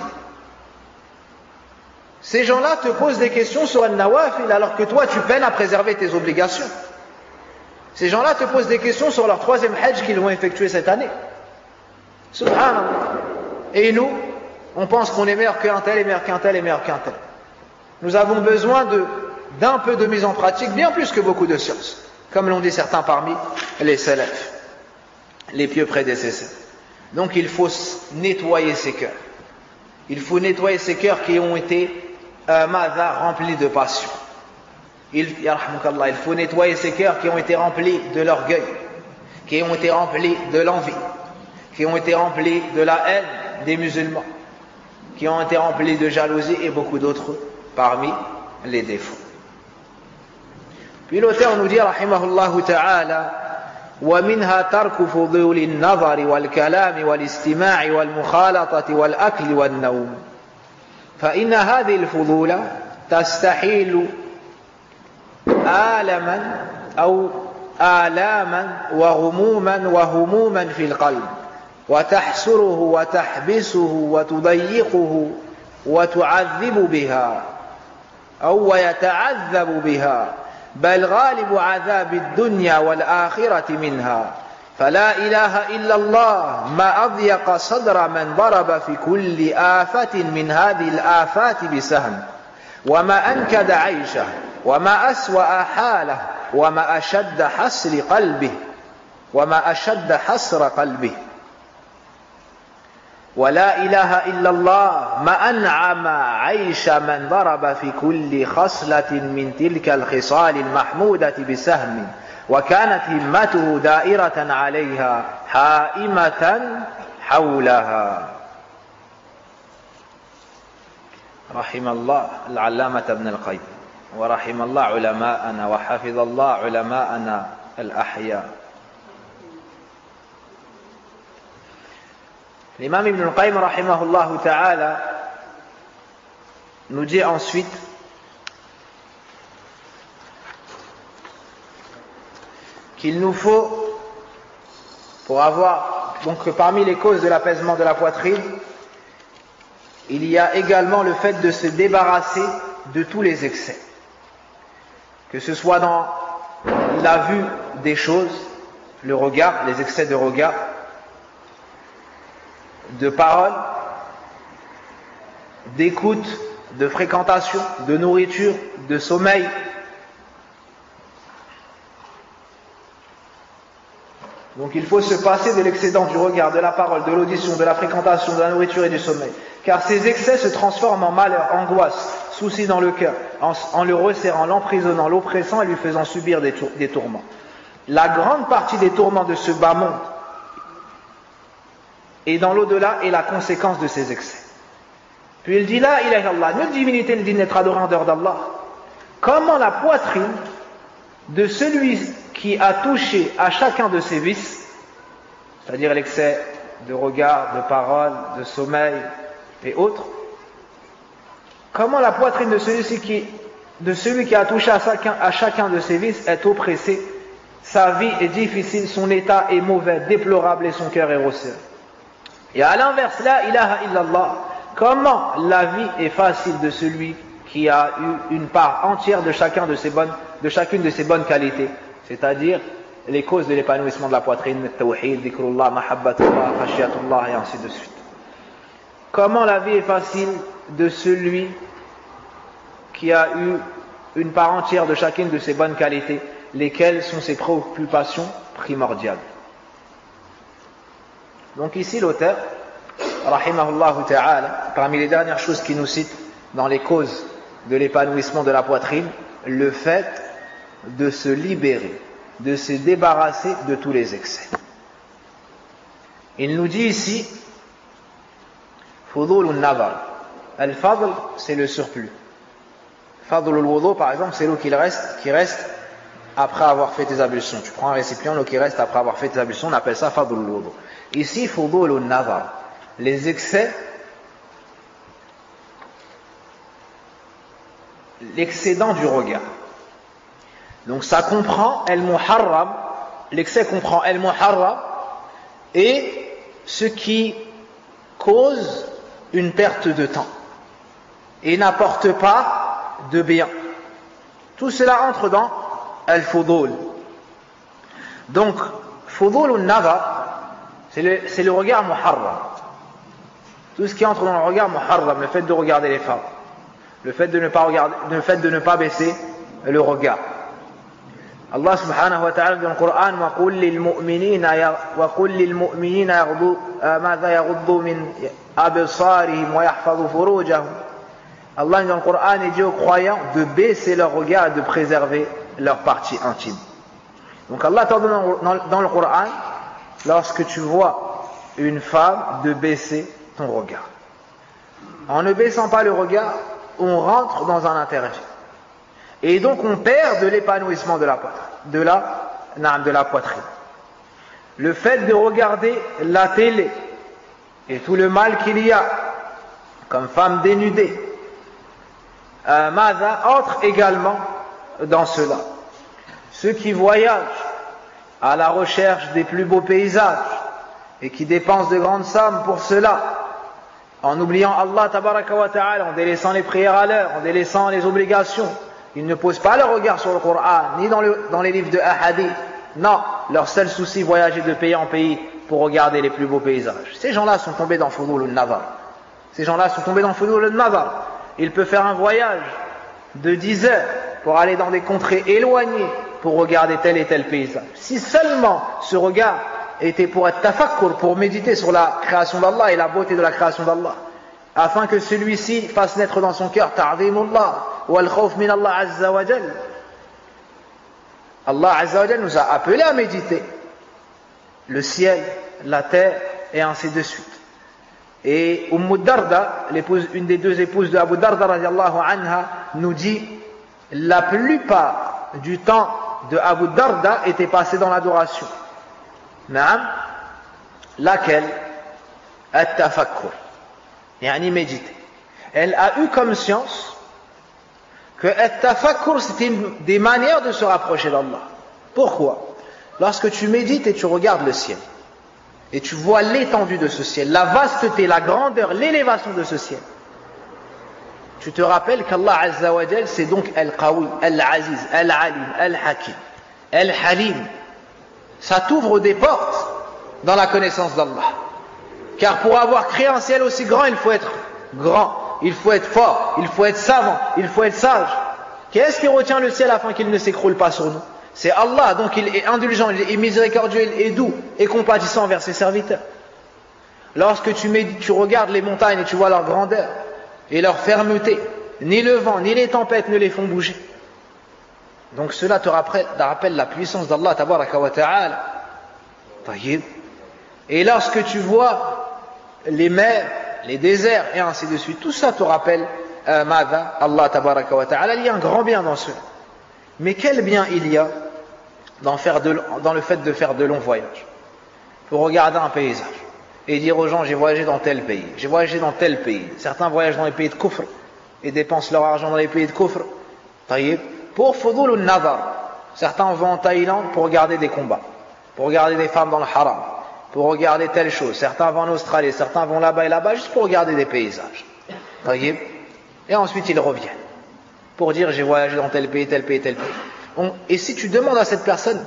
Ces gens-là te posent des questions sur Al-Nawafil alors que toi tu peines à préserver tes obligations. Ces gens-là te posent des questions sur leur 3e hajj qu'ils vont effectuer cette année. Subhanallah. Et nous, on pense qu'on est meilleur qu'un tel, et meilleur qu'un tel, et meilleur qu'un tel. Nous avons besoin d'un peu de mise en pratique, bien plus que beaucoup de sciences, comme l'ont dit certains parmi les salafs, les pieux prédécesseurs. Donc il faut nettoyer ses cœurs. Il faut nettoyer ces cœurs qui ont été remplis de passion. Il faut nettoyer ces cœurs qui ont été remplis de l'orgueil, qui ont été remplis de l'envie, qui ont été remplis de la haine des musulmans, qui ont été remplis de jalousie et beaucoup d'autres parmi les défauts. Puis l'auteur nous dit, rahimahullahu ta'ala, ومنها ترك فضول النظر والكلام والاستماع والمخالطة والأكل والنوم فإن هذه الفضول تستحيل آلاما وغموما وهموما في القلب وتحسره وتحبسه وتضيقه وتعذب بها أو ويتعذب بها بل غالب عذاب الدنيا والآخرة منها فلا إله إلا الله ما أضيق صدر من ضرب في كل آفة من هذه الآفات بسهم وما أنكد عيشه وما أسوأ حاله وما أشد حسر قلبه ولا إله إلا الله ما أنعم عيش من ضرب في كل خصلة من تلك الخصال المحمودة بسهم وكانت همته دائرة عليها حائمة حولها. رحم الله العلامة ابن القيم ورحم الله علماءنا وحفظ الله علماءنا الأحياء. L'imam Ibn al-Qayyim rahimahullah ta'ala nous dit ensuite qu'il nous faut, pour avoir, donc parmi les causes de l'apaisement de la poitrine, il y a également le fait de se débarrasser de tous les excès, que ce soit dans la vue des choses, le regard, les excès de regard, de parole, d'écoute, de fréquentation, de nourriture, de sommeil. Donc il faut se passer de l'excédent du regard, de la parole, de l'audition, de la fréquentation, de la nourriture et du sommeil. Car ces excès se transforment en malheur, angoisse, souci dans le cœur, en le resserrant, l'emprisonnant, l'oppressant et lui faisant subir des tourments. la grande partie des tourments de ce bas monde et dans l'au-delà est la conséquence de ces excès. Puis il dit la ilaha illallah, nulle divinité ne dit n'être adoré en dehors d'Allah. Comment la poitrine de celui qui a touché à chacun de ses vices, c'est-à-dire l'excès de regard, de parole, de sommeil et autres, comment la poitrine de celui qui a touché à chacun de ses vices est oppressée, sa vie est difficile, son état est mauvais, déplorable et son cœur est rosseux. Et à l'inverse, la ilaha illallah, comment la vie est facile de celui qui a eu une part entière de chacune de ses bonnes qualités, c'est-à-dire les causes de l'épanouissement de la poitrine, tawhid, dhikrullah, mahabbatullah, khashiyatullah et ainsi de suite. Comment la vie est facile de celui qui a eu une part entière de chacune de ses bonnes qualités, lesquelles sont ses préoccupations primordiales. Donc ici l'auteur, rahimahullah ta'ala, parmi les dernières choses qu'il nous cite dans les causes de l'épanouissement de la poitrine, le fait de se libérer, de se débarrasser de tous les excès. Il nous dit ici, Fudul al-Nazar. Al-Fadl, c'est le surplus. Fadl al-Wudu, par exemple, c'est l'eau qui reste après avoir fait tes ablutions. Tu prends un récipient, l'eau qui reste après avoir fait tes ablutions, on appelle ça Fadl al-Wudu. Ici, Fudul al-Nazar. Les excès, l'excédent du regard. Donc ça comprend al-muharram, l'excès comprend al-muharram et ce qui cause une perte de temps et n'apporte pas de bien. Tout cela entre dans al-fudul. Donc, fudul al-nazar, c'est le regard muharram. Tout ce qui entre dans le regard muharram, le fait de regarder les femmes, le fait de ne pas baisser le regard. Allah subhanahu wa ta'ala dans le Coran وَقُلْ لِلْمُؤْمِنِينَ مَاذَا يَغُضُّوا مِنْ أَبْصَارِهِمْ وَيَحْفَظُوا فُرُوجَهُمْ. Allah dans le Coran il dit aux croyants de baisser leur regard et de préserver leur partie intime. Donc Allah t'ordonne dans le Coran, lorsque tu vois une femme, de baisser ton regard. En ne baissant pas le regard, on rentre dans un interdit. Et donc on perd de l'épanouissement de la poitrine. Le fait de regarder la télé et tout le mal qu'il y a comme femme dénudée, entre également dans cela. Ceux qui voyagent à la recherche des plus beaux paysages et qui dépensent de grandes sommes pour cela, en oubliant Allah tabaraka wa ta'ala, en délaissant les prières à l'heure, en délaissant les obligations, ils ne posent pas leur regard sur le Coran, ni dans les livres de Ahadith. Non, leur seul souci, voyager de pays en pays pour regarder les plus beaux paysages. Ces gens-là sont tombés dans Fudul al-Nazar. Ces gens-là sont tombés dans Fudul al-Nazar. Il peut faire un voyage de 10 heures pour aller dans des contrées éloignées pour regarder tel et tel paysage. Si seulement ce regard était pour être tafakkur, pour méditer sur la création d'Allah et la beauté de la création d'Allah, afin que celui-ci fasse naître dans son cœur ta'zimullah wal khawf min Allah azza wa jal. Allah azza wa jal nous a appelés à méditer le ciel, la terre et ainsi de suite. Et Darda, une des deux épouses de Abu Darda radiallahu anha, nous dit la plupart du temps de Abu Darda était passé dans l'adoration. Naam, laquelle at-tafakkur, yani méditer. Elle a eu comme science que at-tafakkur c'était des manières de se rapprocher d'Allah. Pourquoi? Lorsque tu médites et tu regardes le ciel et tu vois l'étendue de ce ciel, la vasteté, la grandeur, l'élévation de ce ciel, tu te rappelles qu'Allah Azza wa Jal c'est donc Al-Qawi, Al-Aziz, Al-Alim, Al-Hakim, Al-Halim. Ça t'ouvre des portes dans la connaissance d'Allah. Car pour avoir créé un ciel aussi grand, il faut être grand, il faut être fort, il faut être savant, il faut être sage. Qu'est-ce qui retient le ciel afin qu'il ne s'écroule pas sur nous? C'est Allah, donc il est indulgent, il est miséricordieux, il est doux et compatissant envers ses serviteurs. Lorsque tu regardes les montagnes et tu vois leur grandeur et leur fermeté, ni le vent, ni les tempêtes ne les font bouger. Donc cela te rappelle la puissance d'Allah tabaraka wa ta'ala. Et lorsque tu vois les mers, les déserts et ainsi de suite, tout ça te rappelle Allah tabaraka wa ta'ala. Il y a un grand bien dans cela. Mais quel bien il y a dans le fait de faire de longs voyages, pour regarder un paysage et dire aux gens j'ai voyagé dans tel pays, j'ai voyagé dans tel pays. Certains voyagent dans les pays de kufr et dépensent leur argent dans les pays de kufr pour fudul al-nazar. Certains vont en Thaïlande pour regarder des combats, pour regarder des femmes dans le haram, pour regarder telle chose. Certains vont en Australie, certains vont là-bas et là-bas juste pour regarder des paysages. Et ensuite ils reviennent pour dire j'ai voyagé dans tel pays, tel pays, tel pays. Et si tu demandes à cette personne,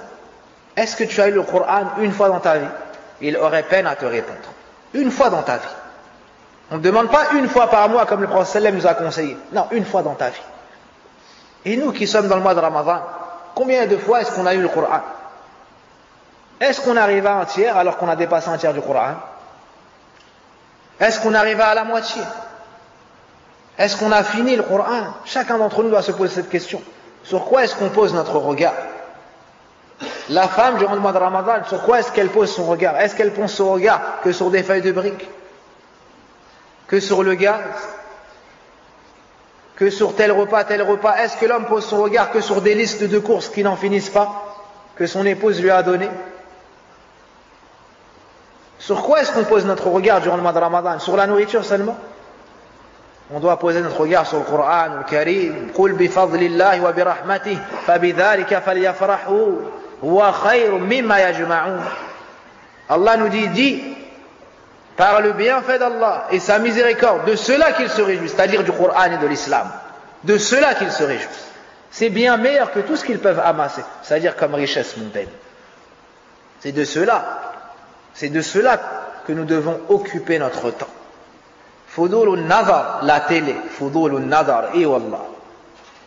est-ce que tu as lu le Coran une fois dans ta vie? Il aurait peine à te répondre. Une fois dans ta vie. On ne demande pas une fois par mois comme le prophète sallam nous a conseillé. Non, une fois dans ta vie. Et nous qui sommes dans le mois de Ramadan, combien de fois est-ce qu'on a lu le Coran? Est-ce qu'on arrive à un tiers alors qu'on a dépassé un tiers du Coran? Est-ce qu'on arrive à la moitié? Est-ce qu'on a fini le Coran? Chacun d'entre nous doit se poser cette question. Sur quoi est-ce qu'on pose notre regard? La femme, durant le mois de Ramadan, sur quoi est-ce qu'elle pose son regard? Est-ce qu'elle pose son regard que sur des feuilles de briques? Que sur le gaz? Que sur tel repas, tel repas? Est-ce que l'homme pose son regard que sur des listes de courses qui n'en finissent pas, que son épouse lui a données? Sur quoi est-ce qu'on pose notre regard durant le mois de Ramadan? Sur la nourriture seulement? On doit poser notre regard sur le Coran, le Karim. Qul bi fadlillahi wa bi rahmatihi fa bidhalika falyafrahu huwa khayrun mimma yajma'un. Allah nous dit par le bienfait d'Allah et sa miséricorde, de cela qu'ils se réjouissent, c'est-à-dire du Coran et de l'islam. De cela qu'ils se réjouissent. C'est bien meilleur que tout ce qu'ils peuvent amasser, c'est-à-dire comme richesse mondaine. C'est de cela que nous devons occuper notre temps. Fudul al-Nazar, la télé, Fudul al-Nazar, et Wallah,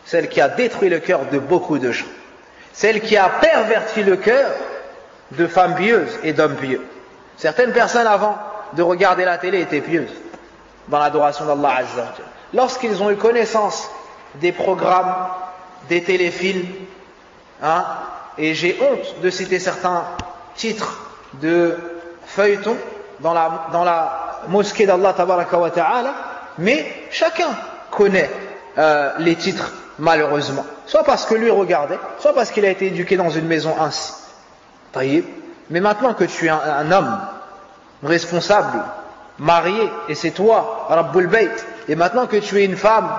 celle qui a détruit le cœur de beaucoup de gens, celle qui a perverti le cœur de femmes pieuses et d'hommes pieux. Certaines personnes avant de regarder la télé étaient pieuses dans l'adoration d'Allah Azza wa Jalla. Lorsqu'ils ont eu connaissance des programmes, des téléfilms, et j'ai honte de citer certains titres de feuilletons dans la mosquée d'Allah tabaraka wa ta'ala, mais chacun connaît les titres malheureusement, soit parce que lui regardait, soit parce qu'il a été éduqué dans une maison ainsi. Mais maintenant que tu es un homme responsable, marié, et c'est toi Rabbul Bayt, et maintenant que tu es une femme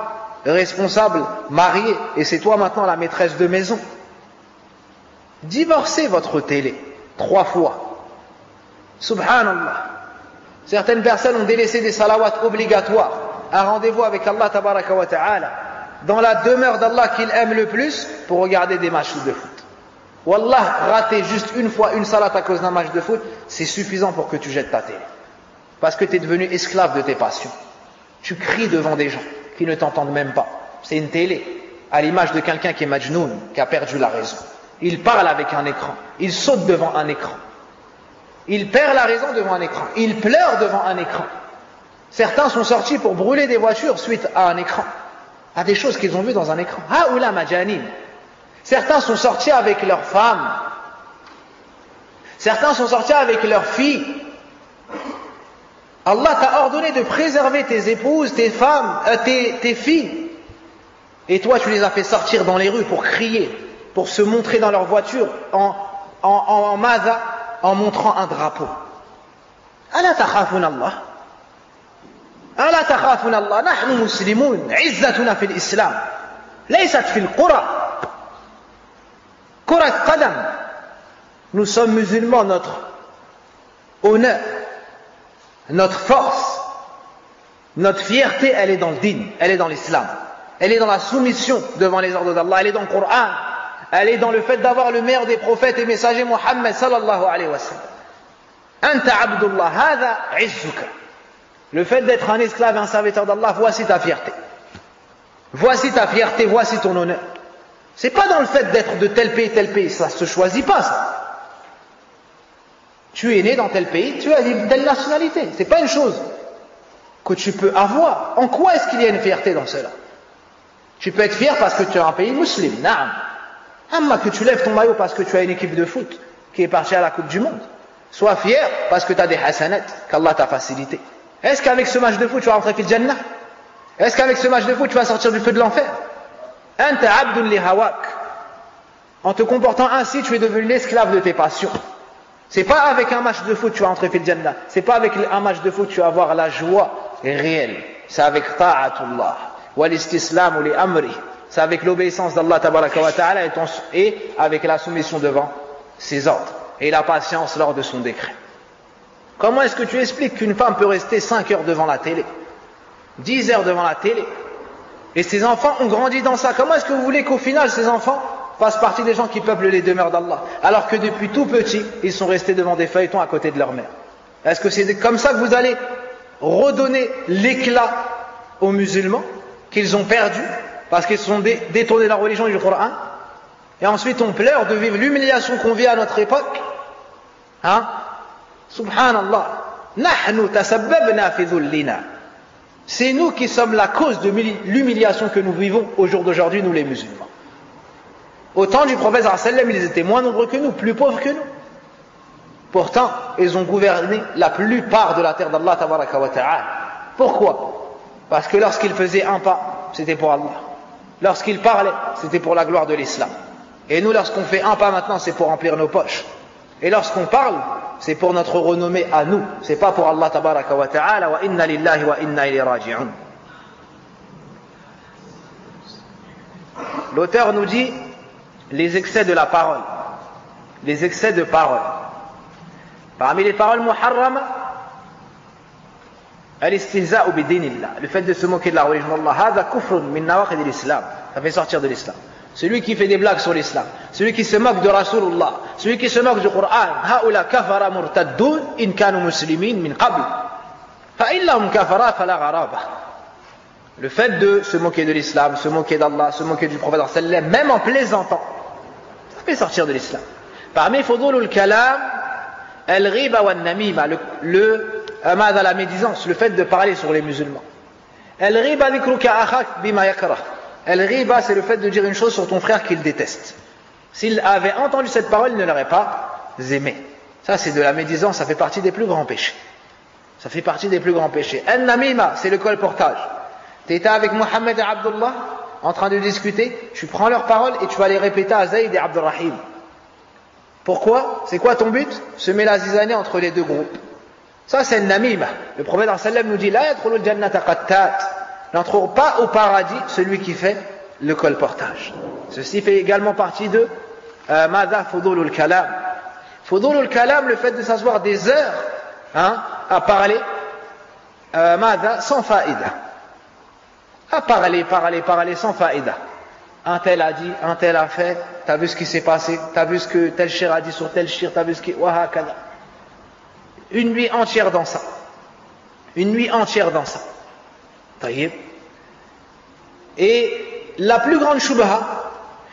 responsable, mariée, et c'est toi maintenant la maîtresse de maison, divorcez votre télé 3 fois. Subhanallah. Certaines personnes ont délaissé des salawats obligatoires, un rendez-vous avec Allah tabaraka wa ta'ala, dans la demeure d'Allah qu'il aime le plus, pour regarder des matchs de foot. Wallah, rater juste une fois une salat à cause d'un match de foot, c'est suffisant pour que tu jettes ta télé. Parce que tu es devenu esclave de tes passions. Tu cries devant des gens qui ne t'entendent même pas. C'est une télé, à l'image de quelqu'un qui est majnoun, qui a perdu la raison. Il parle avec un écran, il saute devant un écran. Il perd la raison devant un écran. Il pleure devant un écran. Certains sont sortis pour brûler des voitures suite à un écran, à des choses qu'ils ont vues dans un écran. Haoula majanin. Certains sont sortis avec leurs femmes. Certains sont sortis avec leurs filles. Allah t'a ordonné de préserver tes épouses, tes femmes, tes filles. Et toi, tu les as fait sortir dans les rues pour crier, pour se montrer dans leur voiture en maza, en montrant un drapeau. Ala takhafun Allah. Ala takhafun Allah. Nahnu muslimun. Izzatuna fil Islam. Laysat fil qura. Qurat qadam. Nous sommes musulmans, notre honneur, notre force, notre fierté, elle est dans le din, elle est dans l'islam. Elle est dans la soumission devant les ordres d'Allah, elle est dans le Coran. Elle est dans le fait d'avoir le meilleur des prophètes et messagers, Muhammad sallallahu alayhi wa sallam. Anta abdullah, hadha izzuka. Le fait d'être un esclave et un serviteur d'Allah, voici ta fierté. Voici ta fierté, voici ton honneur. C'est pas dans le fait d'être de tel pays, ça se choisit pas ça. Tu es né dans tel pays, tu as une telle nationalité. C'est pas une chose que tu peux avoir. En quoi est-ce qu'il y a une fierté dans cela? Tu peux être fier parce que tu es un pays musulman, naam. Amma que tu lèves ton maillot parce que tu as une équipe de foot qui est partie à la Coupe du Monde. Sois fier parce que tu as des hasanat qu'Allah t'a facilité. Est-ce qu'avec ce match de foot tu vas rentrer fil Jannah? Est-ce qu'avec ce match de foot tu vas sortir du feu de l'enfer? Anta abdun li hawak. En te comportant ainsi, tu es devenu l'esclave de tes passions. C'est pas avec un match de foot tu vas rentrer fil Jannah. C'est pas avec un match de foot tu vas avoir la joie réelle. C'est avec ta'atullah wal istislamu li amri. C'est avec l'obéissance d'Allah tabaraka wa ta'ala et avec la soumission devant ses ordres et la patience lors de son décret. Comment est-ce que tu expliques qu'une femme peut rester 5 heures devant la télé, 10 heures devant la télé, et ses enfants ont grandi dans ça? Comment est-ce que vous voulez qu'au final ces enfants fassent partie des gens qui peuplent les demeures d'Allah, alors que depuis tout petits, ils sont restés devant des feuilletons à côté de leur mère? Est-ce que c'est comme ça que vous allez redonner l'éclat aux musulmans qu'ils ont perdu parce qu'ils se sont détournés de la religion du Coran? Et ensuite on pleure de vivre l'humiliation qu'on vit à notre époque. Hein? Subhanallah. Nahnu tasabbabna fi dhullina. C'est nous qui sommes la cause de l'humiliation que nous vivons au jour d'aujourd'hui, nous les musulmans. Au temps du prophète sallallahu alayhi wa sallam, ils étaient moins nombreux que nous, plus pauvres que nous. Pourtant, ils ont gouverné la plupart de la terre d'Allah tabaraka wa ta'ala. Pourquoi? Parce que lorsqu'ils faisaient un pas, c'était pour Allah. Lorsqu'ils parlaient, c'était pour la gloire de l'islam. Et nous, lorsqu'on fait un pas maintenant, c'est pour remplir nos poches. Et lorsqu'on parle, c'est pour notre renommée à nous. C'est pas pour Allah tabaraka wa ta'ala. Wa inna lillahi wa inna ilayhi raji'un. L'auteur nous dit les excès de la parole. Les excès de parole. Parmi les paroles muharrama, al-istihza'u bi dinillah, le fait de se moquer de la religion d'Allah, hadha kufrun min nawaqid al-islam, ça fait sortir de l'islam. Celui qui fait des blagues sur l'islam, celui qui se moque de Rasulullah, celui qui se moque du Coran, haula kafara murtaddun in kanu muslimin min qabl, fa illahum kafara fala gharaba. Le fait de se moquer de l'islam, se moquer d'Allah, se moquer du prophète sallallahu alayhi wa sallam, même en plaisantant, ça fait sortir de l'islam. Parmi fudulul kalam, al-ghiba wa an-namima, la médisance, le fait de parler sur les musulmans. Al-ghiba dhikruka akhak bima yakrah. Al-ghiba, c'est le fait de dire une chose sur ton frère qu'il déteste. S'il avait entendu cette parole, il ne l'aurait pas aimé. Ça, c'est de la médisance, ça fait partie des plus grands péchés. Ça fait partie des plus grands péchés. Al-namima, c'est le colportage. Tu étais avec Mohammed et Abdullah en train de discuter, tu prends leurs paroles et tu vas les répéter à Zayd et Abdurrahim. Pourquoi? C'est quoi ton but? Semer la zizanie entre les deux groupes. Ça, c'est le namima. Le prophète sallallahu alayhi wa sallam nous dit: La yadkhulul jannata qattat. N'entre pas au paradis celui qui fait le colportage. Ceci fait également partie de Mada Fudulul Kalam. Fudulul Kalam, le fait de s'asseoir des heures à parler Mada sans faïda. À parler sans faïda. Un tel a dit, un tel a fait, t'as vu ce qui s'est passé, t'as vu ce que tel shir a dit sur tel shir, t'as vu ce qui. Wahakada. Une nuit entière dans ça. Une nuit entière dans ça. Taïb. Et la plus grande shubha,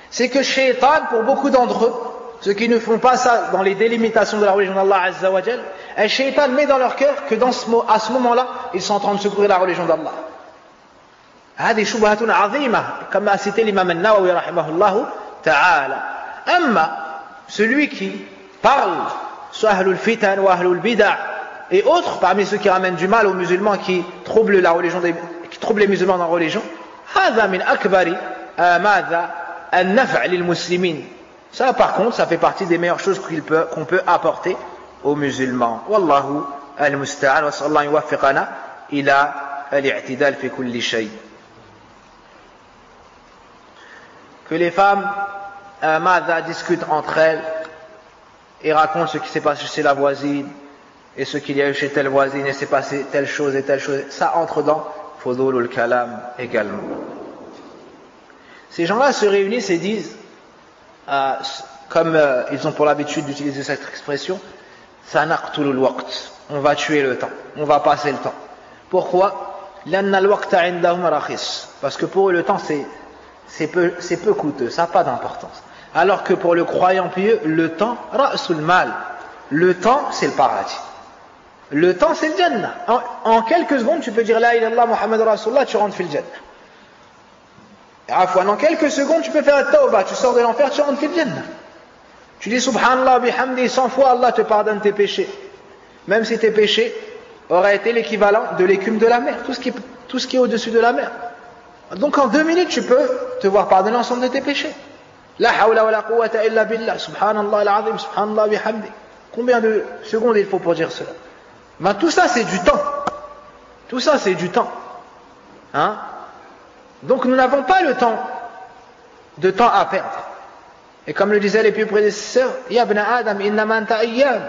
c'est que shaitan, pour beaucoup d'entre eux, ceux qui ne font pas ça dans les délimitations de la religion d'Allah Azza wa Jal, un shaitan met dans leur cœur que à ce moment-là, ils sont en train de secourir la religion d'Allah. هذه شبهة عظيمة comme a cité l'imam al-Nawawi rahimahullah ta'ala. Amma celui qui parle sur ahlul fitan ou ahlul bid'ah et autres parmi ceux qui ramènent du mal aux musulmans, qui troublent la religion, qui troublent les musulmans dans la religion, هذا من أكبر ماذا النفع للمسلمين. Ça par contre, ça fait partie des meilleures choses qu'on peut apporter aux musulmans. Wallahu al-musta'an wa sallallahu yuwaffiqana ila al-i'tidal fi kulli shay. Que les femmes discutent entre elles et racontent ce qui s'est passé chez la voisine et ce qu'il y a eu chez telle voisine et s'est passé telle chose et telle chose, ça entre dans Fudulul Kalam également. Ces gens-là se réunissent et disent, comme ils ont pour l'habitude d'utiliser cette expression, Sanaqtulul waqt, on va tuer le temps, on va passer le temps. Pourquoi? Lanna al-waqta indahum rakhis, parce que pour eux le temps c'est peu coûteux, ça n'a pas d'importance. Alors que pour le croyant pieux, le temps, ra'sul mal, le temps c'est le paradis. Le temps c'est le Jannah. En quelques secondes tu peux dire La ilaha illallah Muhammad Rasulullah, tu rentres fil Jannah. Afwan, en quelques secondes, tu peux faire le tawbah, tu sors de l'enfer, tu rentres fil jannah. Tu dis subhanallah bihamdi 100 fois, Allah te pardonne tes péchés. Même si tes péchés auraient été l'équivalent de l'écume de la mer, tout ce qui est au-dessus de la mer. Donc en 2 minutes, tu peux te voir pardonner l'ensemble de tes péchés. La hawla wa la quwwata illa billah, subhanallah al-azim, subhanallah bihamdi. Combien de secondes il faut pour dire cela? Ben, tout ça, c'est du temps. Tout ça, c'est du temps. Hein? Donc nous n'avons pas le temps à perdre. Et comme le disaient les plus prédécesseurs, Ya ibn Adam, innama anta ayyam.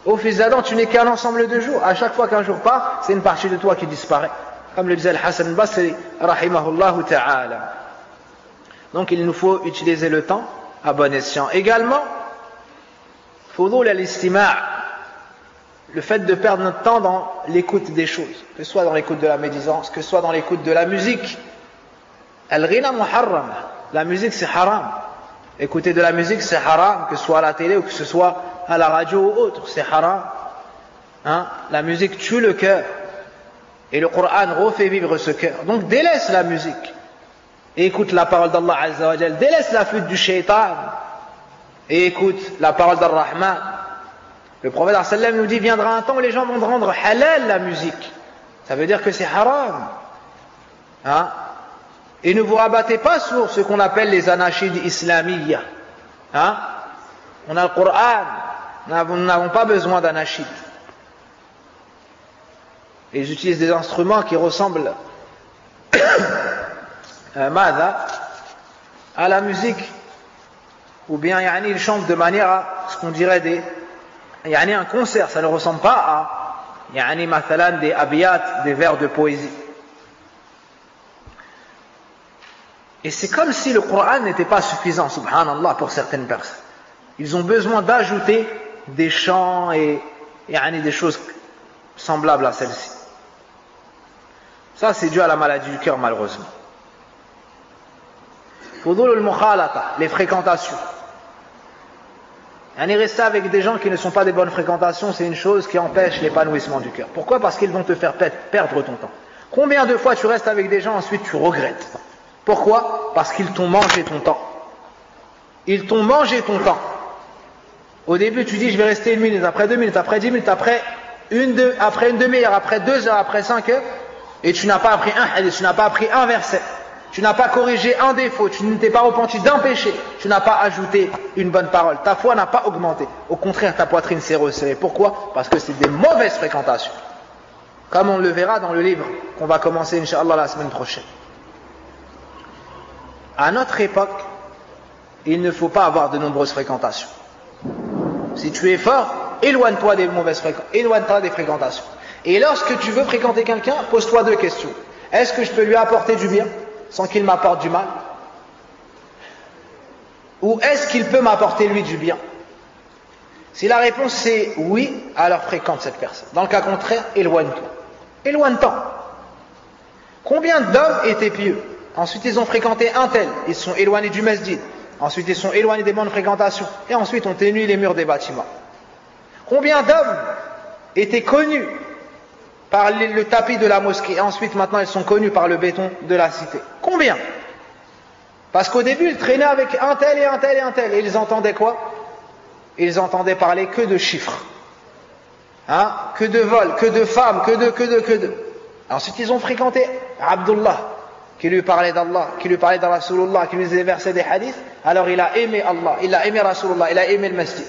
Ô fils d'Adam, tu n'es qu'un ensemble de jours. À chaque fois qu'un jour part, c'est une partie de toi qui disparaît. Comme le disait Al-Hassan al-Basri, rahimahullahu ta'ala. Donc il nous faut utiliser le temps à bon escient. Également, fudul al-istima', le fait de perdre notre temps dans l'écoute des choses, que ce soit dans l'écoute de la médisance, que ce soit dans l'écoute de la musique. Al-ghina muharram, la musique c'est haram. Écouter de la musique c'est haram, que ce soit à la télé ou que ce soit à la radio ou autre, c'est haram. Hein? La musique tue le cœur et le Coran refait vivre ce cœur. Donc délaisse la musique et écoute la parole d'Allah Azza wa Jal. Délaisse la flûte du shaitan et écoute la parole d'Ar-Rahman. Le prophète sallam nous dit, viendra un temps où les gens vont rendre halal la musique. Ça veut dire que c'est haram. Hein? Et ne vous rabattez pas sur ce qu'on appelle les anachides islamiyya. Hein? On a le Coran, nous n'avons pas besoin d'anachides. Et ils utilisent des instruments qui ressemblent à la musique. Ou bien ils chantent de manière à ce qu'on dirait un concert. Ça ne ressemble pas à des abiyat, des vers de poésie. Et c'est comme si le Coran n'était pas suffisant, subhanallah, pour certaines personnes. Ils ont besoin d'ajouter des chants et des choses semblables à celles-ci. Ça, c'est dû à la maladie du cœur, malheureusement. Fudul al-mukhalata, les fréquentations. Rester avec des gens qui ne sont pas des bonnes fréquentations, c'est une chose qui empêche l'épanouissement du cœur. Pourquoi? Parce qu'ils vont te faire perdre ton temps. Combien de fois tu restes avec des gens, ensuite tu regrettes? Pourquoi? Parce qu'ils t'ont mangé ton temps. Ils t'ont mangé ton temps. Au début, tu dis, je vais rester 1 minute, après 2 minutes, après 10 minutes, après une demi-heure, après 2 heures, après 5 heures, et tu n'as pas appris un hadith, tu n'as pas appris un verset, tu n'as pas corrigé un défaut, tu ne t'es pas repenti d'un péché, tu n'as pas ajouté une bonne parole, ta foi n'a pas augmenté. Au contraire, ta poitrine s'est resserrée. Pourquoi? Parce que c'est des mauvaises fréquentations. Comme on le verra dans le livre qu'on va commencer, Inch'Allah, la semaine prochaine. À notre époque, il ne faut pas avoir de nombreuses fréquentations. Si tu es fort, éloigne-toi des éloigne-toi des fréquentations. Et lorsque tu veux fréquenter quelqu'un, pose-toi 2 questions. Est-ce que je peux lui apporter du bien sans qu'il m'apporte du mal? Ou est-ce qu'il peut m'apporter lui du bien? Si la réponse est oui, alors fréquente cette personne. Dans le cas contraire, éloigne-toi. Éloigne-toi. Combien d'hommes étaient pieux? Ensuite, ils ont fréquenté un tel. Ils sont éloignés du masjid. Ensuite, ils sont éloignés des bonnes fréquentations. Et ensuite, on ténue les murs des bâtiments. Combien d'hommes étaient connus par le tapis de la mosquée? Et ensuite, maintenant, ils sont connus par le béton de la cité. Combien? Parce qu'au début, ils traînaient avec un tel et un tel et un tel. Et ils entendaient quoi? Ils entendaient parler que de chiffres. Hein? Que de vols, que de femmes, que de. Ensuite, ils ont fréquenté Abdullah, qui lui parlait d'Allah, qui lui parlait de Rasulullah, qui lui disait des versets des hadiths. Alors il a aimé Allah, il a aimé Rasulullah, il a aimé le masjid.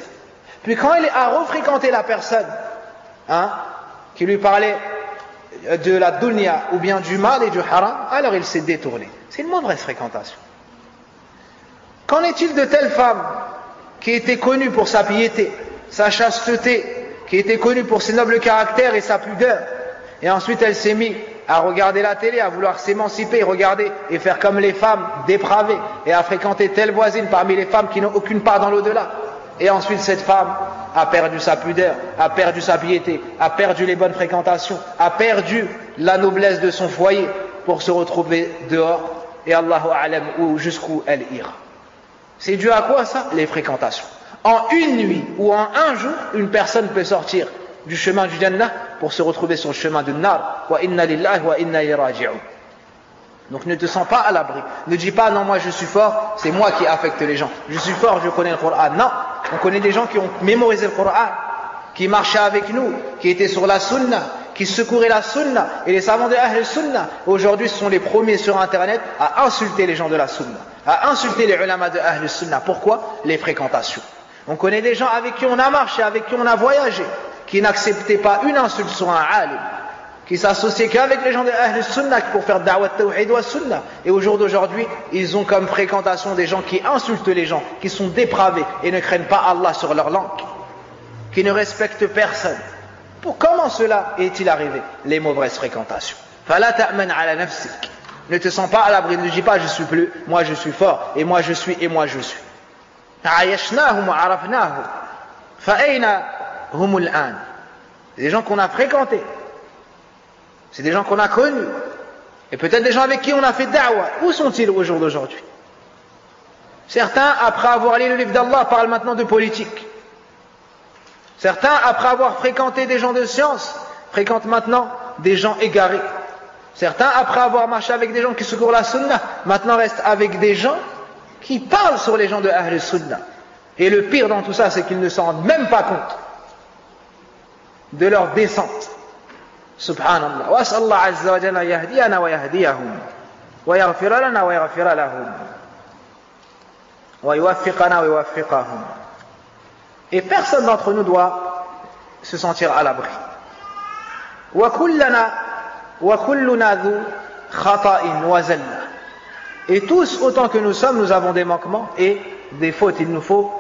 Puis quand il a refréquenté la personne, qui lui parlait de la dunya ou bien du mal et du haram, alors il s'est détourné. C'est une mauvaise fréquentation. Qu'en est-il de telle femme qui était connue pour sa piété, sa chasteté, qui était connue pour ses nobles caractères et sa pudeur, et ensuite elle s'est mise à regarder la télé, à vouloir s'émanciper, regarder et faire comme les femmes dépravées, et à fréquenter telle voisine parmi les femmes qui n'ont aucune part dans l'au-delà. Et ensuite cette femme a perdu sa pudeur, a perdu sa piété, a perdu les bonnes fréquentations, a perdu la noblesse de son foyer pour se retrouver dehors, et Allahu a'lam ou jusqu'où elle ira. C'est dû à quoi ça? Les fréquentations. En une nuit ou en un jour, une personne peut sortir du chemin du Jannah pour se retrouver sur le chemin du Nar. Wa inna lillahi wa inna ilayhi raji'un. Donc ne te sens pas à l'abri. Ne dis pas non, moi je suis fort, c'est moi qui affecte les gens. Je suis fort, je connais le Coran. Non, on connaît des gens qui ont mémorisé le Coran, qui marchaient avec nous, qui étaient sur la sunna, qui secouraient la sunna. Et les savants de Ahl sunna, aujourd'hui, ce sont les premiers sur Internet à insulter les gens de la sunna, à insulter les ulama de Ahl sunna. Pourquoi? Les fréquentations. On connaît des gens avec qui on a marché, avec qui on a voyagé, qui n'acceptaient pas une insulte sur un alim, qui s'associaient qu'avec les gens de Ahl Sunnah pour faire da'wat tawhid wa sunnah. Et au jour d'aujourd'hui, ils ont comme fréquentation des gens qui insultent les gens, qui sont dépravés et ne craignent pas Allah sur leur langue, qui ne respectent personne. Comment cela est-il arrivé? Les mauvaises fréquentations. Fala ta'man ala nafsik. Ne te sens pas à l'abri, ne dis pas je suis plus, moi je suis fort, et moi je suis, et moi je suis. Ayashnahum wa arafnahum. Fa'ayna humul an. Des gens qu'on a fréquentés. C'est des gens qu'on a connus. Et peut-être des gens avec qui on a fait da'wah. Où sont-ils au jour d'aujourd'hui? Certains, après avoir lu le livre d'Allah, parlent maintenant de politique. Certains, après avoir fréquenté des gens de science, fréquentent maintenant des gens égarés. Certains, après avoir marché avec des gens qui secourent la sunna, maintenant restent avec des gens qui parlent sur les gens de Ahl Sunnah. Et le pire dans tout ça, c'est qu'ils ne s'en rendent même pas compte de leur descente. Subhanallah. Wa as'allahu azza wa jalla yahdiyana wa yahdiyahum wa yaghfira lana wa yaghfira lahum wa yuwaffiqana wa yuwaffiqahum. Et personne d'entre nous doit se sentir à l'abri. Wa kulluna dhu khata'in wa zalla. Et tous, autant que nous sommes, nous avons des manquements et des fautes. Il nous faut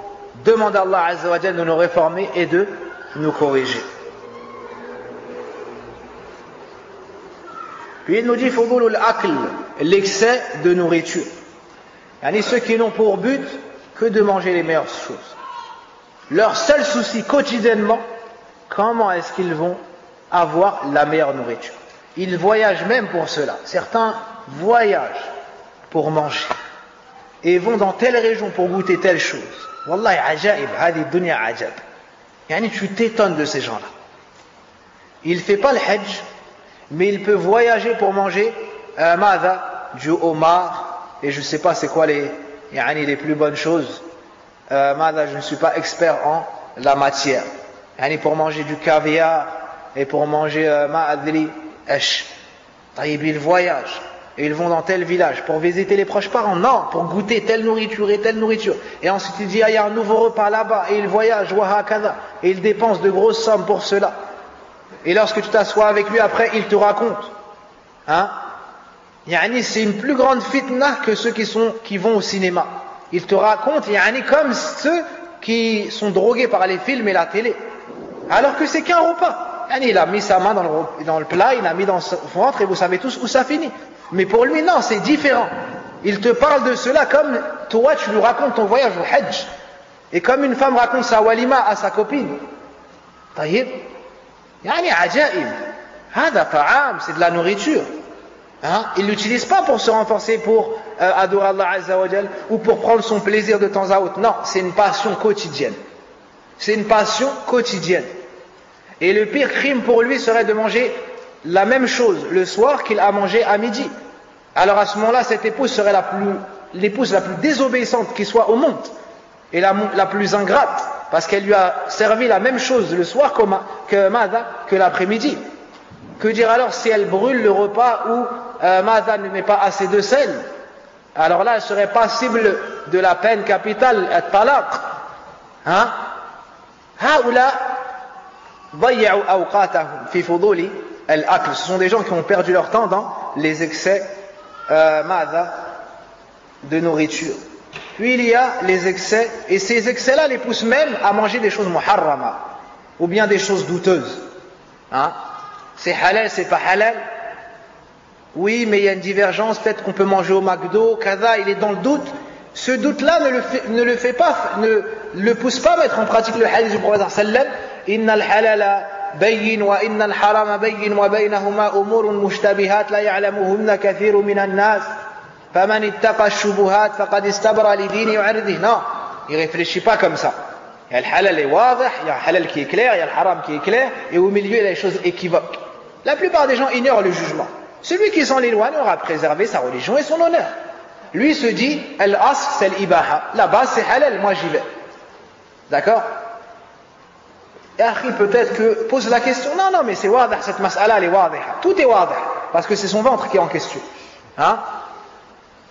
demander à Allah azza wa jalla de nous réformer et de nous corriger. Puis il nous dit fudulul akl, l'excès de nourriture. Yani ceux qui n'ont pour but que de manger les meilleures choses. Leur seul souci quotidiennement, comment est-ce qu'ils vont avoir la meilleure nourriture? Ils voyagent même pour cela. Certains voyagent pour manger et vont dans telle région pour goûter telle chose. Wallahi ajaib, hadi dunya ajab. Yani tu t'étonnes de ces gens-là. Il ne fait pas le hajj, mais il peut voyager pour manger du homard, et je ne sais pas c'est quoi les plus bonnes choses. Je ne suis pas expert en la matière. Pour manger du caviar et pour manger ils voyagent et ils vont dans tel village pour visiter les proches parents. Non, pour goûter telle nourriture et telle nourriture. Et ensuite il dit il y a un nouveau repas là-bas et il voyage et il dépense de grosses sommes pour cela. Et lorsque tu t'assois avec lui après, il te raconte. C'est une plus grande fitna que ceux qui vont au cinéma. Il te raconte comme ceux qui sont drogués par les films et la télé. Alors que c'est qu'un repas. Il a mis sa main dans le plat, il a mis dans son ventre et vous savez tous où ça finit. Mais pour lui, non, c'est différent. Il te parle de cela comme toi, tu lui racontes ton voyage au Hajj. Et comme une femme raconte sa walima à sa copine. Taïb. Ajaib. Hada ta'am, c'est de la nourriture. Il ne l'utilise pas pour se renforcer, pour adorer Allah Azza wa Jal, ou pour prendre son plaisir de temps à autre. Non, c'est une passion quotidienne. C'est une passion quotidienne. Et le pire crime pour lui serait de manger la même chose le soir qu'il a mangé à midi. Alors à ce moment-là, cette épouse serait l'épouse la plus désobéissante qui soit au monde. Et la plus ingrate. Parce qu'elle lui a servi la même chose le soir que l'après-midi. Que dire alors si elle brûle le repas où ne met pas assez de sel? Alors là, elle serait passible de la peine capitale, at-talaq. Ce sont des gens qui ont perdu leur temps dans les excès de nourriture. Puis il y a les excès, et ces excès-là les poussent même à manger des choses muharrama, ou bien des choses douteuses. C'est halal, c'est pas halal. Oui, mais il y a une divergence, peut-être qu'on peut manger au McDo, kaza, il est dans le doute. Ce doute-là ne le pousse pas à mettre en pratique le hadith du prophète sallam. Inna al-halala bayyin wa inna al-harama bayyin wa baynahuma umurun mushtabihat la ya'lamuhunna kathiru minan nas. Faman ittaqa ash-shubuhat faqad istabra li dini wa 'irdihi. Non, il réfléchit pas comme ça. Il y a le halal est wadih, il y a le halal qui est clair, il y a le haram qui est clair, et au milieu il y a les choses équivoques. La plupart des gens ignorent le jugement. Celui qui s'en éloigne aura préservé sa religion et son honneur. Lui se dit, al-asl c'est l'ibaha, la base c'est halal, moi j'y vais. D'accord? Et après peut-être que pose la question, non mais c'est wadah, cette mas'ala elle est wadah. Tout est wadah, parce que c'est son ventre qui est en question. Hein?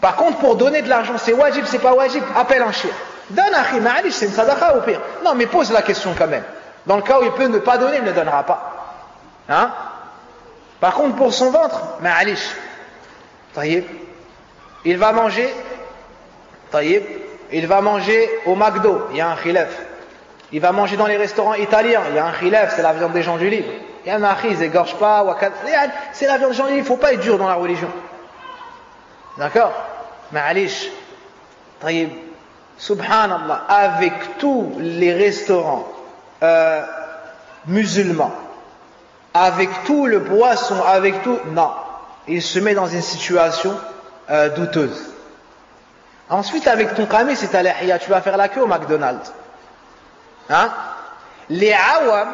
Par contre pour donner de l'argent c'est wajib, c'est pas wajib, appelle un shir. Donne akhi, ma'alish, c'est une sadaqa au pire. Non mais pose la question quand même. Dans le cas où il peut ne pas donner, il ne donnera pas. Hein? Par contre pour son ventre, ma'alish. Taïb. Il va manger, taïb, il va manger au McDo, il y a un khilaf. Il va manger dans les restaurants italiens, il y a un khilaf, c'est la viande des gens du livre. Il y a un akhi, ils égorgent pas, c'est la viande des gens du livre, il ne faut pas être dur dans la religion. D'accord? Ma'alish. Taïb. Subhanallah, avec tous les restaurants musulmans, avec tout le poisson, avec tout, non, il se met dans une situation douteuse. Ensuite, avec ton khamis et ta lahia, tu vas faire la queue au McDonald's. Hein? Les awam,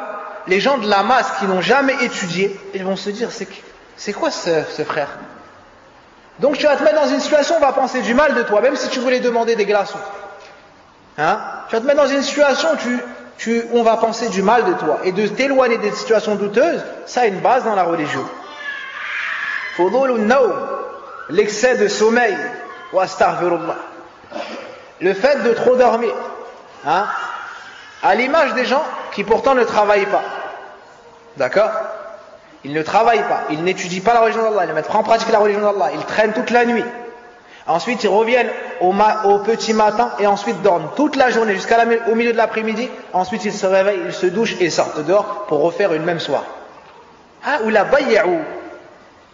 les gens de la masse qui n'ont jamais étudié, ils vont se dire, c'est quoi ce frère? Donc tu vas te mettre dans une situation où on va penser du mal de toi, même si tu voulais demander des glaçons. Hein? Tu vas te mettre dans une situation où on va penser du mal de toi. Et de t'éloigner des situations douteuses, ça a une base dans la religion. Fudulun nawm, l'excès de sommeil, wa astaghfirullah. Le fait de trop dormir. Hein? À l'image des gens qui pourtant ne travaillent pas. D'accord? Ils ne travaillent pas, ils n'étudient pas la religion d'Allah, ils ne mettent pas en pratique la religion d'Allah, ils traînent toute la nuit. Ensuite, ils reviennent au petit matin et ensuite dorment toute la journée jusqu'au milieu de l'après-midi. Ensuite, ils se réveillent, ils se douchent et sortent dehors pour refaire une même soirée. هؤلاء ضيعوا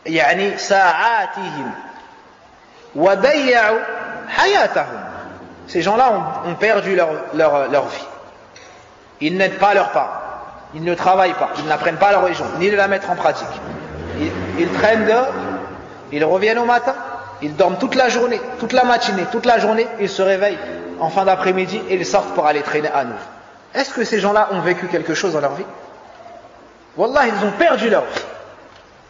يعني ساعاتهم وضيعوا حياتهم. Ces gens-là ont perdu leur vie. Ils n'aident pas leurs parents, ils ne travaillent pas, ils n'apprennent pas la religion, ni de la mettre en pratique. Ils traînent dehors, ils reviennent au matin, ils dorment toute la journée, toute la matinée, toute la journée, ils se réveillent en fin d'après-midi et ils sortent pour aller traîner à nouveau. Est-ce que ces gens-là ont vécu quelque chose dans leur vie? Wallah, ils ont perdu leur vie.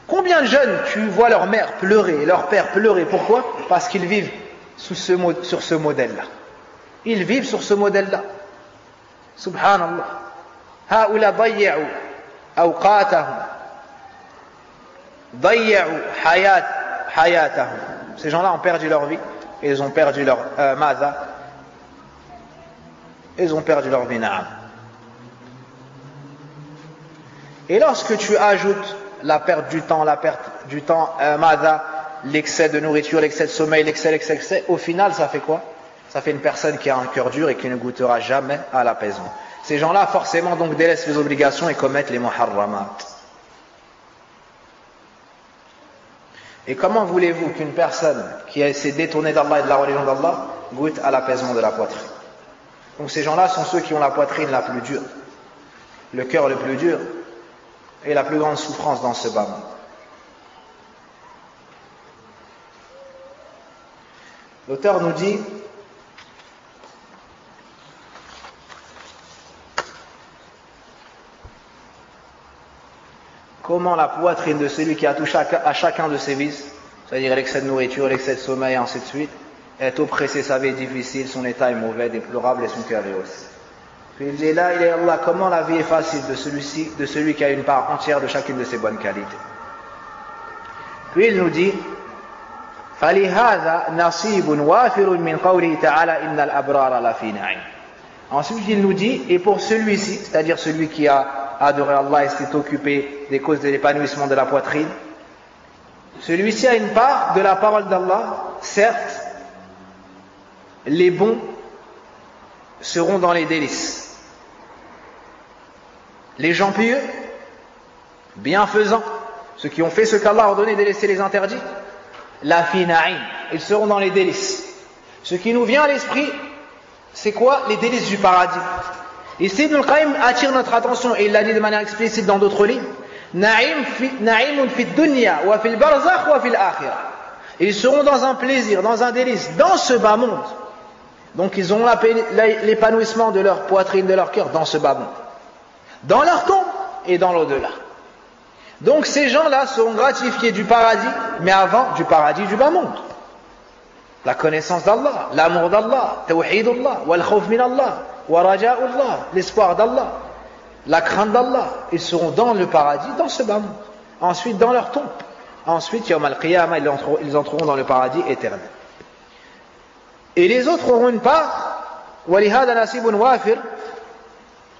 Combien de jeunes tu vois leur mère pleurer, leur père pleurer? Pourquoi? Parce qu'ils vivent sur ce modèle-là. Ils vivent sur ce modèle-là. Subhanallah. هؤلاء ضيعوا أوقاتهم ضيعوا حياتهم. Ces gens-là ont perdu leur vie et ils ont perdu leur ماذا? Ils ont perdu leur vie. Na'am. Et lorsque tu ajoutes la perte du temps, ماذا? L'excès de nourriture, l'excès de sommeil, l'excès, au final ça fait quoi? Ça fait une personne qui a un cœur dur et qui ne goûtera jamais à l'apaisement. Ces gens-là forcément donc délaissent les obligations et commettent les muharramat. Et comment voulez-vous qu'une personne qui s'est détournée d'Allah et de la religion d'Allah goûte à l'apaisement de la poitrine? Donc ces gens-là sont ceux qui ont la poitrine la plus dure, le cœur le plus dur et la plus grande souffrance dans ce bas monde. L'auteur nous dit comment la poitrine de celui qui a touché à chacun de ses vices, c'est-à-dire l'excès de nourriture, l'excès de sommeil et ainsi de suite, est oppressé, sa vie est difficile, son état est mauvais, déplorable et son cœur est aussi. Puis il dit là, il est Allah, comment la vie est facile de celui qui a une part entière de chacune de ses bonnes qualités. Puis il nous dit فَلِهَذَا نَصِيبٌ وَافِرٌ مِنْ قَوْلِهِ تَعَالَى إِنَّ الْأَبْرَارَ لَفِي نَعِيمٍ. Ensuite il nous dit, et pour celui-ci, c'est-à-dire celui qui a adoré Allah et s'est occupé des causes de l'épanouissement de la poitrine, celui-ci a une part de la parole d'Allah. Certes, les bons seront dans les délices. Les gens pieux, bienfaisants, ceux qui ont fait ce qu'Allah a ordonné de laisser les interdits, la fi na'im, ils seront dans les délices. Ce qui nous vient à l'esprit, c'est quoi? Les délices du paradis. Ici, Ibn al-Qayyim attire notre attention, et il l'a dit de manière explicite dans d'autres livres, na'imun fi dunya wa fil barzakh wa fil akhirah. Ils seront dans un plaisir, dans un délice, dans ce bas monde. Donc ils ont l'épanouissement de leur poitrine, de leur cœur, dans ce bas monde. Dans leur tombe et dans l'au-delà. Donc ces gens-là seront gratifiés du paradis, mais avant du paradis du bas monde. La connaissance d'Allah, l'amour d'Allah, tawhidullah, wal khawf min Allah, wa raja'ullah, l'espoir d'Allah, la crainte d'Allah. Ils seront dans le paradis, dans ce bas monde. Ensuite dans leur tombe. Ensuite, yawm al-qiyamah, ils entreront dans le paradis éternel. Et les autres auront une part, وَلِهَذَا نَصِيبٌ وَافِرٌ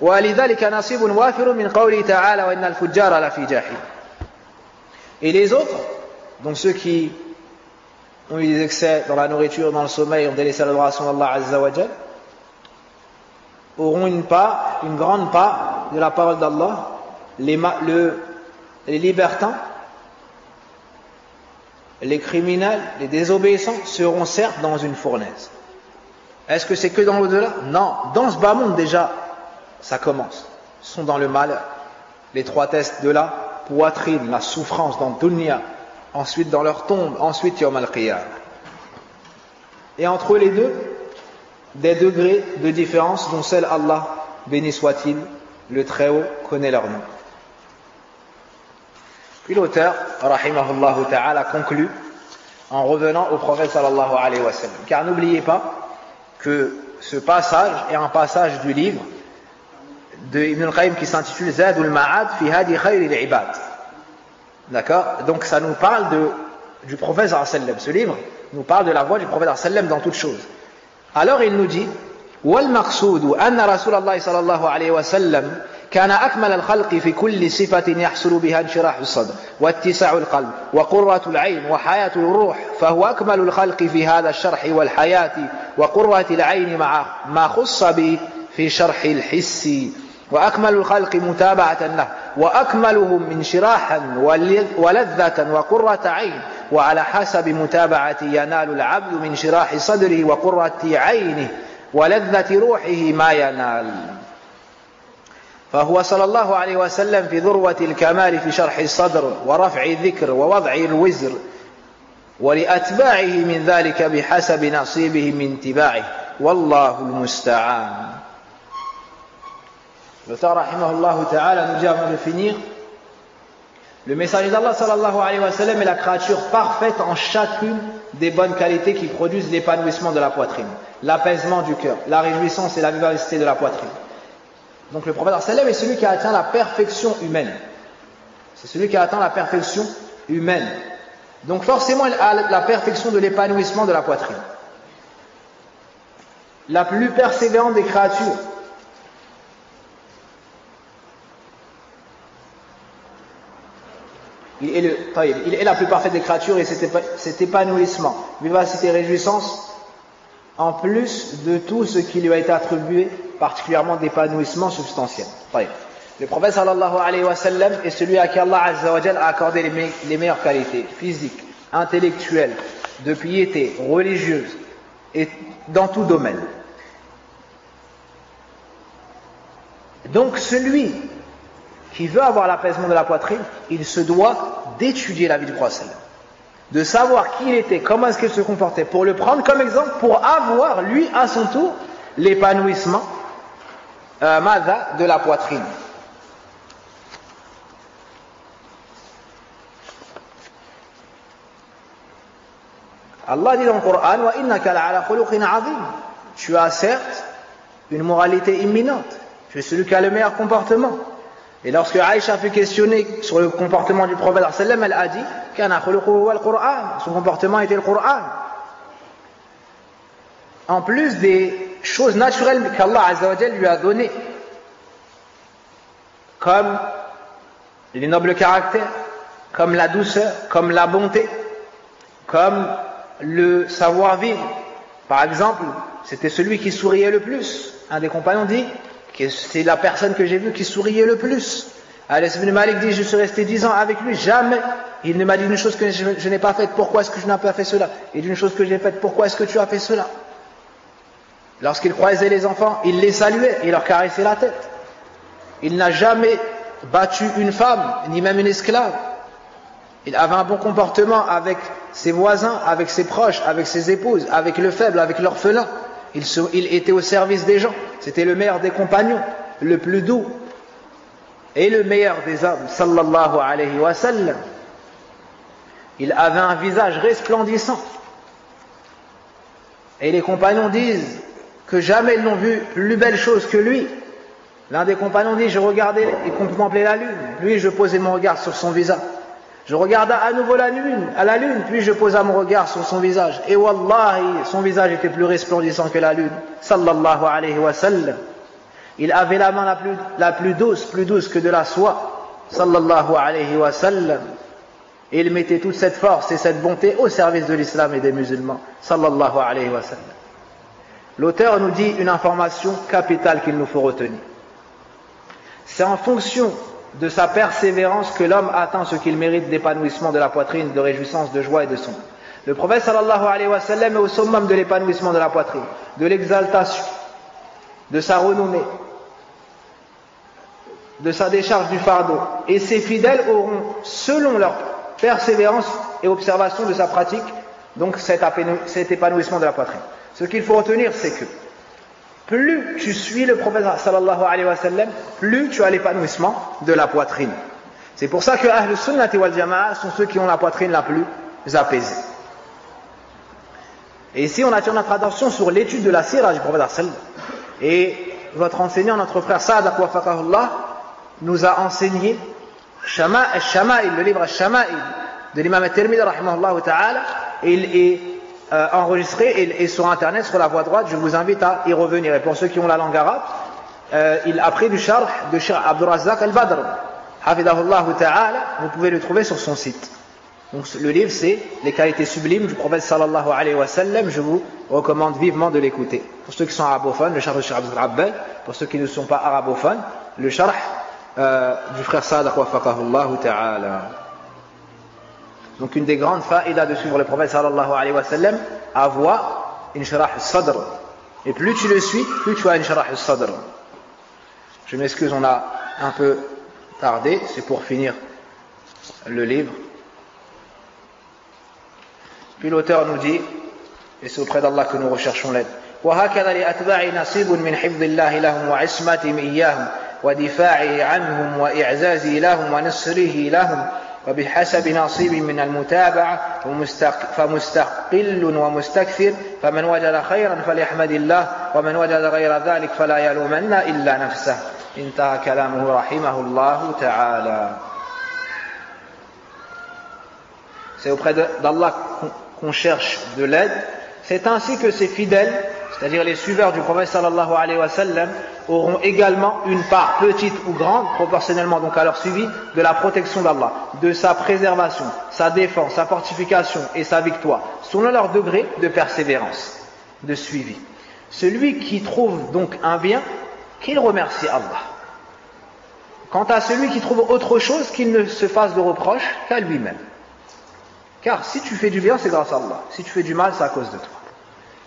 وَلِذَلِكَ نَصِيبٌ وَافِرٌ مِنْ قَوْلِهِ تَعَالَى وَإِنَّ الْفُجَّارَ لَفِي جَحِيمٍ. Et les autres, donc ceux qui ont eu des excès dans la nourriture, dans le sommeil, ont délaissé l'adoration d'Allah Azza wa Jal, auront une part, une grande part de la parole d'Allah. Les libertins, les criminels, les désobéissants seront certes dans une fournaise. Est-ce que c'est que dans l'au-delà? Non, dans ce bas monde déjà, ça commence. Ils sont dans le malheur. Les 3 tests de la poitrine, la souffrance dans le dunya, ensuite dans leur tombe, ensuite yawm al-qiyamah. Et entre les deux, des degrés de différence dont seul Allah, béni soit-il, le Très-Haut, connaît leur nom. Puis l'auteur, rahimahullah ta'ala, conclut en revenant au prophète sallallahu alayhi wa sallam. Car n'oubliez pas que ce passage est un passage du livre de Ibn al-Qayyim qui s'intitule Zadul Ma'ad fi hadi khayril ibad. D'accord? Donc ça nous parle du prophète sallallahu alayhi wa sallam. Ce livre nous parle de la voie du prophète sallallahu alayhi wa sallam dans toutes choses. Alors il nous dit وَالْمَقْصُودُ أَنَّ رَسُولَ اللَّهِ صلى الله عليه وسلم كان أكمل الخلق في كل صفة يحصل بها انشراح الصدر واتساع القلب وقرة العين وحياة الروح فهو أكمل الخلق في هذا الشرح والحياة وقرة العين مع ما خص به في شرح الحس وأكمل الخلق متابعة له وأكملهم انشراحا ولذة وقرة عين وعلى حسب متابعة ينال العبد من انشراح صدره وقرة عينه ولذة روحه ما ينال فهو صلى الله عليه وسلم في ذروة الكمال في شرح الصدر ورفع الذكر ووضع الوزر ولأتباعه من ذلك بحسب نصيبه من اتباعه والله المستعان. L'auteur rahimahullah ta'ala nous dit avant de finir, le messager d'Allah sallallahu alayhi wa sallam est la créature parfaite en chacune des bonnes qualités qui produisent l'épanouissement de la poitrine, l'apaisement du cœur, la réjouissance et la vivacité de la poitrine. Donc le prophète sallallahu alayhi wa sallam est celui qui a atteint la perfection humaine. C'est celui qui a atteint la perfection humaine. Donc forcément il a la perfection de l'épanouissement de la poitrine. La plus persévérante des créatures. Il est la plus parfaite des créatures et cet épanouissement, vivacité et réjouissance, en plus de tout ce qui lui a été attribué, particulièrement d'épanouissement substantiel. Le prophète sallallahu alayhi wa sallam est celui à qui Allah azza wa jal a accordé les meilleures qualités physiques, intellectuelles, de piété, religieuse et dans tout domaine. Donc celui qui veut avoir l'apaisement de la poitrine, il se doit d'étudier la vie du prophète, de savoir qui il était, comment est-ce qu'il se comportait, pour le prendre comme exemple, pour avoir, lui, à son tour, l'épanouissement de la poitrine. Allah dit dans le Coran, وَإِنَّكَ لَعَلَى خُلُقٍ عَظِيمٍ. Tu as certes une moralité imminente, tu es celui qui a le meilleur comportement. Et lorsque Aïcha fut questionnée sur le comportement du prophète, elle a dit son comportement était le Coran. En plus des choses naturelles qu'Allah Azza wa Jal lui a données, comme les nobles caractères, comme la douceur, comme la bonté, comme le savoir-vivre. Par exemple, c'était celui qui souriait le plus. Un des compagnons dit que c'est la personne que j'ai vue qui souriait le plus. Anas ibn Malik dit, je suis resté 10 ans avec lui, jamais il ne m'a dit une chose que je n'ai pas faite, pourquoi est-ce que je n'ai pas fait cela? Et d'une chose que j'ai faite, pourquoi est-ce que tu as fait cela? Lorsqu'il croisait les enfants, il les saluait, il leur caressait la tête. Il n'a jamais battu une femme, ni même une esclave. Il avait un bon comportement avec ses voisins, avec ses proches, avec ses épouses, avec le faible, avec l'orphelin. Il était au service des gens. C'était le meilleur des compagnons, le plus doux. et le meilleur des hommes, sallallahu alayhi wa sallam, il avait un visage resplendissant. Et les compagnons disent que jamais ils n'ont vu plus belle chose que lui. L'un des compagnons dit, je regardais et contemplais la lune. Lui, je posais mon regard sur son visage. Je regardais à nouveau la lune, puis je posais mon regard sur son visage. Et wallahi, son visage était plus resplendissant que la lune. Sallallahu alayhi wa sallam. Il avait la main la plus douce que de la soie. Sallallahu alayhi wa sallam. Et il mettait toute cette force et cette bonté au service de l'islam et des musulmans. Sallallahu alayhi wa sallam. L'auteur nous dit une information capitale qu'il nous faut retenir. C'est en fonction de sa persévérance que l'homme atteint ce qu'il mérite d'épanouissement de la poitrine, de réjouissance, de joie et de son. Le prophète sallallahu alayhi wa sallam est au summum de l'épanouissement de la poitrine, de l'exaltation, de sa renommée, de sa décharge du fardeau. Et ses fidèles auront, selon leur persévérance et observation de sa pratique, donc cet épanouissement de la poitrine. Ce qu'il faut retenir, c'est que plus tu suis le prophète sallallahu alayhi wa sallam, plus tu as l'épanouissement de la poitrine. C'est pour ça que Ahlus Sunnati wal Jama'a sont ceux qui ont la poitrine la plus apaisée. Et ici, on attire notre attention sur l'étude de la sira du prophète sallallahu alayhi wa sallam. Et votre enseignant, notre frère Saad Aqwafaqahullah, nous a enseigné Shama'il, le livre Shama'il de l'imam at-Tirmidhi rahimahullah ta'ala, et il est enregistré et sur internet, sur la voie droite. Je vous invite à y revenir. Et pour ceux qui ont la langue arabe, il a pris du sharh de Cheikh Abdul Razzaq al-Badr hafidahullah ta'ala, vous pouvez le trouver sur son site. Donc le livre, c'est les qualités sublimes du prophète sallallahu alayhi wa sallam. Je vous recommande vivement de l'écouter. Pour ceux qui sont arabophones, le sharh de Cheikh Abdul Rabbal. Pour ceux qui ne sont pas arabophones, le sharh du frère Saad Aqwafaqahullah ta'ala. Donc une des grandes faïdas de suivre le prophète sallallahu alayhi wa sallam, avoir inshirah al-sadr. Et plus tu le suis, plus tu as inshirah al-sadr. Je m'excuse, on a un peu tardé, c'est pour finir le livre. Puis l'auteur nous dit, et c'est auprès d'Allah que nous recherchons l'aide. وهكذا لأتباع نصيب من حفظ الله لهم وعصمتهم إياهم ودفاعه عنهم وإعزازه لهم ونصره لهم وبحسب نصيب من المتابعة فمستقل ومستكثر فمن وجد خيرا فليحمد الله ومن وجد غير ذلك فلا يلومن إلا نفسه انتهى كلامه رحمه الله تعالى. C'est auprès d'Allah qu'on cherche de l'aide. C'est ainsi que ses fidèles, c'est-à-dire les suiveurs du prophète sallallahu alayhi wa sallam, auront également une part petite ou grande, proportionnellement donc à leur suivi, de la protection d'Allah, de sa préservation, sa défense, sa fortification et sa victoire, selon leur degré de persévérance, de suivi. Celui qui trouve donc un bien, qu'il remercie Allah. Quant à celui qui trouve autre chose, qu'il ne se fasse de reproche qu'à lui-même. Car si tu fais du bien, c'est grâce à Allah. Si tu fais du mal, c'est à cause de toi.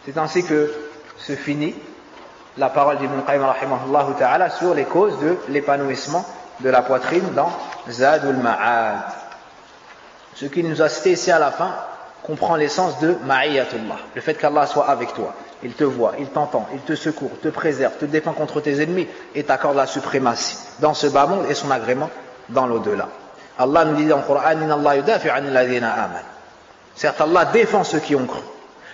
C'est ainsi que se finit la parole d'Ibn Qayyim rahimahullah ta'ala sur les causes de l'épanouissement de la poitrine dans Zadul Ma'ad. Ce qu'il nous a cité ici à la fin comprend l'essence de Ma'iyatullah. Le fait qu'Allah soit avec toi. Il te voit, il t'entend, il te secourt, te préserve, te défend contre tes ennemis et t'accorde la suprématie dans ce bas monde et son agrément dans l'au-delà. Allah nous dit dans le Coran, Inna Allah yudafi 'anil ladhina amanu. Certes, Allah défend ceux qui ont cru.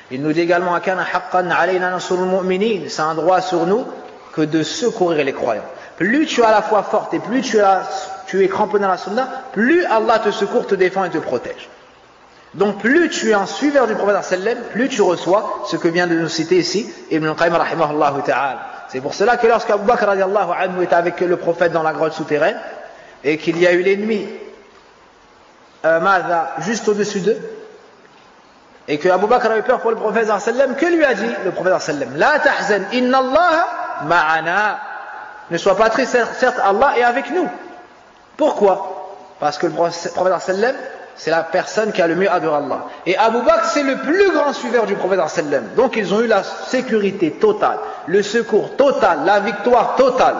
Il nous dit également, Kana haqqan 'alayna nasrul mu'minin. C'est un droit sur nous que de secourir les croyants. Plus tu as la foi forte et plus tu es cramponné dans la sunna, plus Allah te secourt, te défend et te protège. Donc plus tu es un suiveur du prophète sallam, plus tu reçois ce que vient de nous citer ici Ibn Qayyim rahimahullah ta'ala. C'est pour cela que lorsqu'Abu Bakr radiallahu anhu était avec le prophète dans la grotte souterraine et qu'il y a eu l'ennemi juste au-dessus d'eux, et que Abu Bakr avait peur pour le prophète sallam, que lui a dit le prophète sallam? La tahzan, inna Allah ma'ana. Ne sois pas triste, certes Allah est avec nous. Pourquoi? Parce que le prophète sallam, c'est la personne qui a le mieux adoré Allah. Et Abu Bakr, c'est le plus grand suiveur du prophète sallam. Donc ils ont eu la sécurité totale, le secours total, la victoire totale.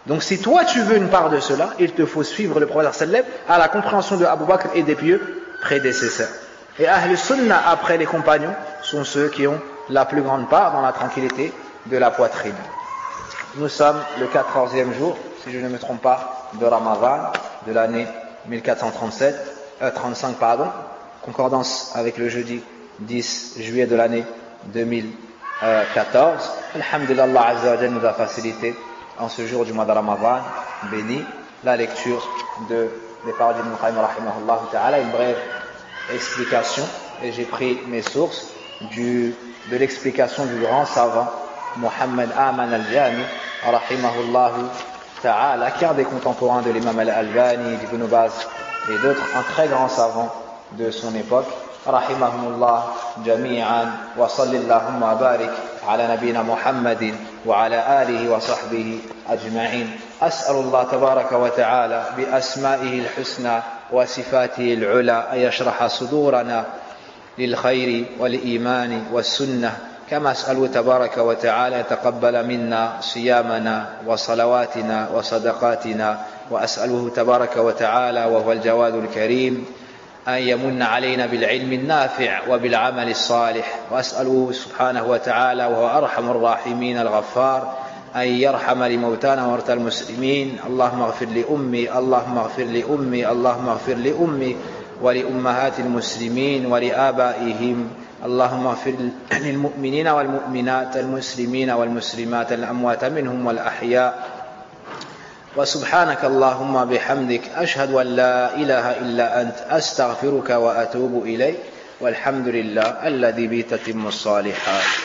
Donc si toi tu veux une part de cela, il te faut suivre le prophète sallam à la compréhension de Abu Bakr et des pieux prédécesseurs. Et Ahl Sunnah après les compagnons sont ceux qui ont la plus grande part dans la tranquillité de la poitrine. Nous sommes le 14e jour si je ne me trompe pas, de Ramadan de l'année 1435, concordance avec le jeudi 10 juillet de l'année 2014. Alhamdulillah, Allah Azza wa Jalla nous a facilité en ce jour du mois de Ramadan béni la lecture des paroles d'Ibn Qayyim rahimahullah ta'ala, une brève explication, et j'ai pris mes sources de l'explication du grand savant Muhammad Aman al-Jami rahimahullah ta'ala, qui est un des contemporains de l'imam al-Albani, d'Ibn Baz et d'autres, un très grand savant de son époque, rahimahumullah jami'an, wa sallallahu wa barik ala nabina Muhammadin wa ala alihi wa sahbihi ajma'in. As'alullah tabaraka wa ta'ala bi asma'ihi al-husna wa sifatihi al-ula an yashraha sudurana lil khayri wal imani was sunnah. كما أسأله تبارك وتعالى تقبل منا صيامنا وصلواتنا وصدقاتنا، وأسأله تبارك وتعالى وهو الجواد الكريم أن يمن علينا بالعلم النافع وبالعمل الصالح، وأسأله سبحانه وتعالى وهو أرحم الراحمين الغفار أن يرحم لموتانا وموتى المسلمين. اللهم اغفر لأمي، اللهم اغفر لأمي، اللهم اغفر لأمي ولأمهات المسلمين ولآبائهم. اللهم اغفر للمؤمنين والمؤمنات المسلمين والمسلمات الأموات منهم والأحياء. وسبحانك اللهم بحمدك أشهد أن لا إله إلا أنت أستغفرك وأتوب إليك، والحمد لله الذي به تتم الصالحات.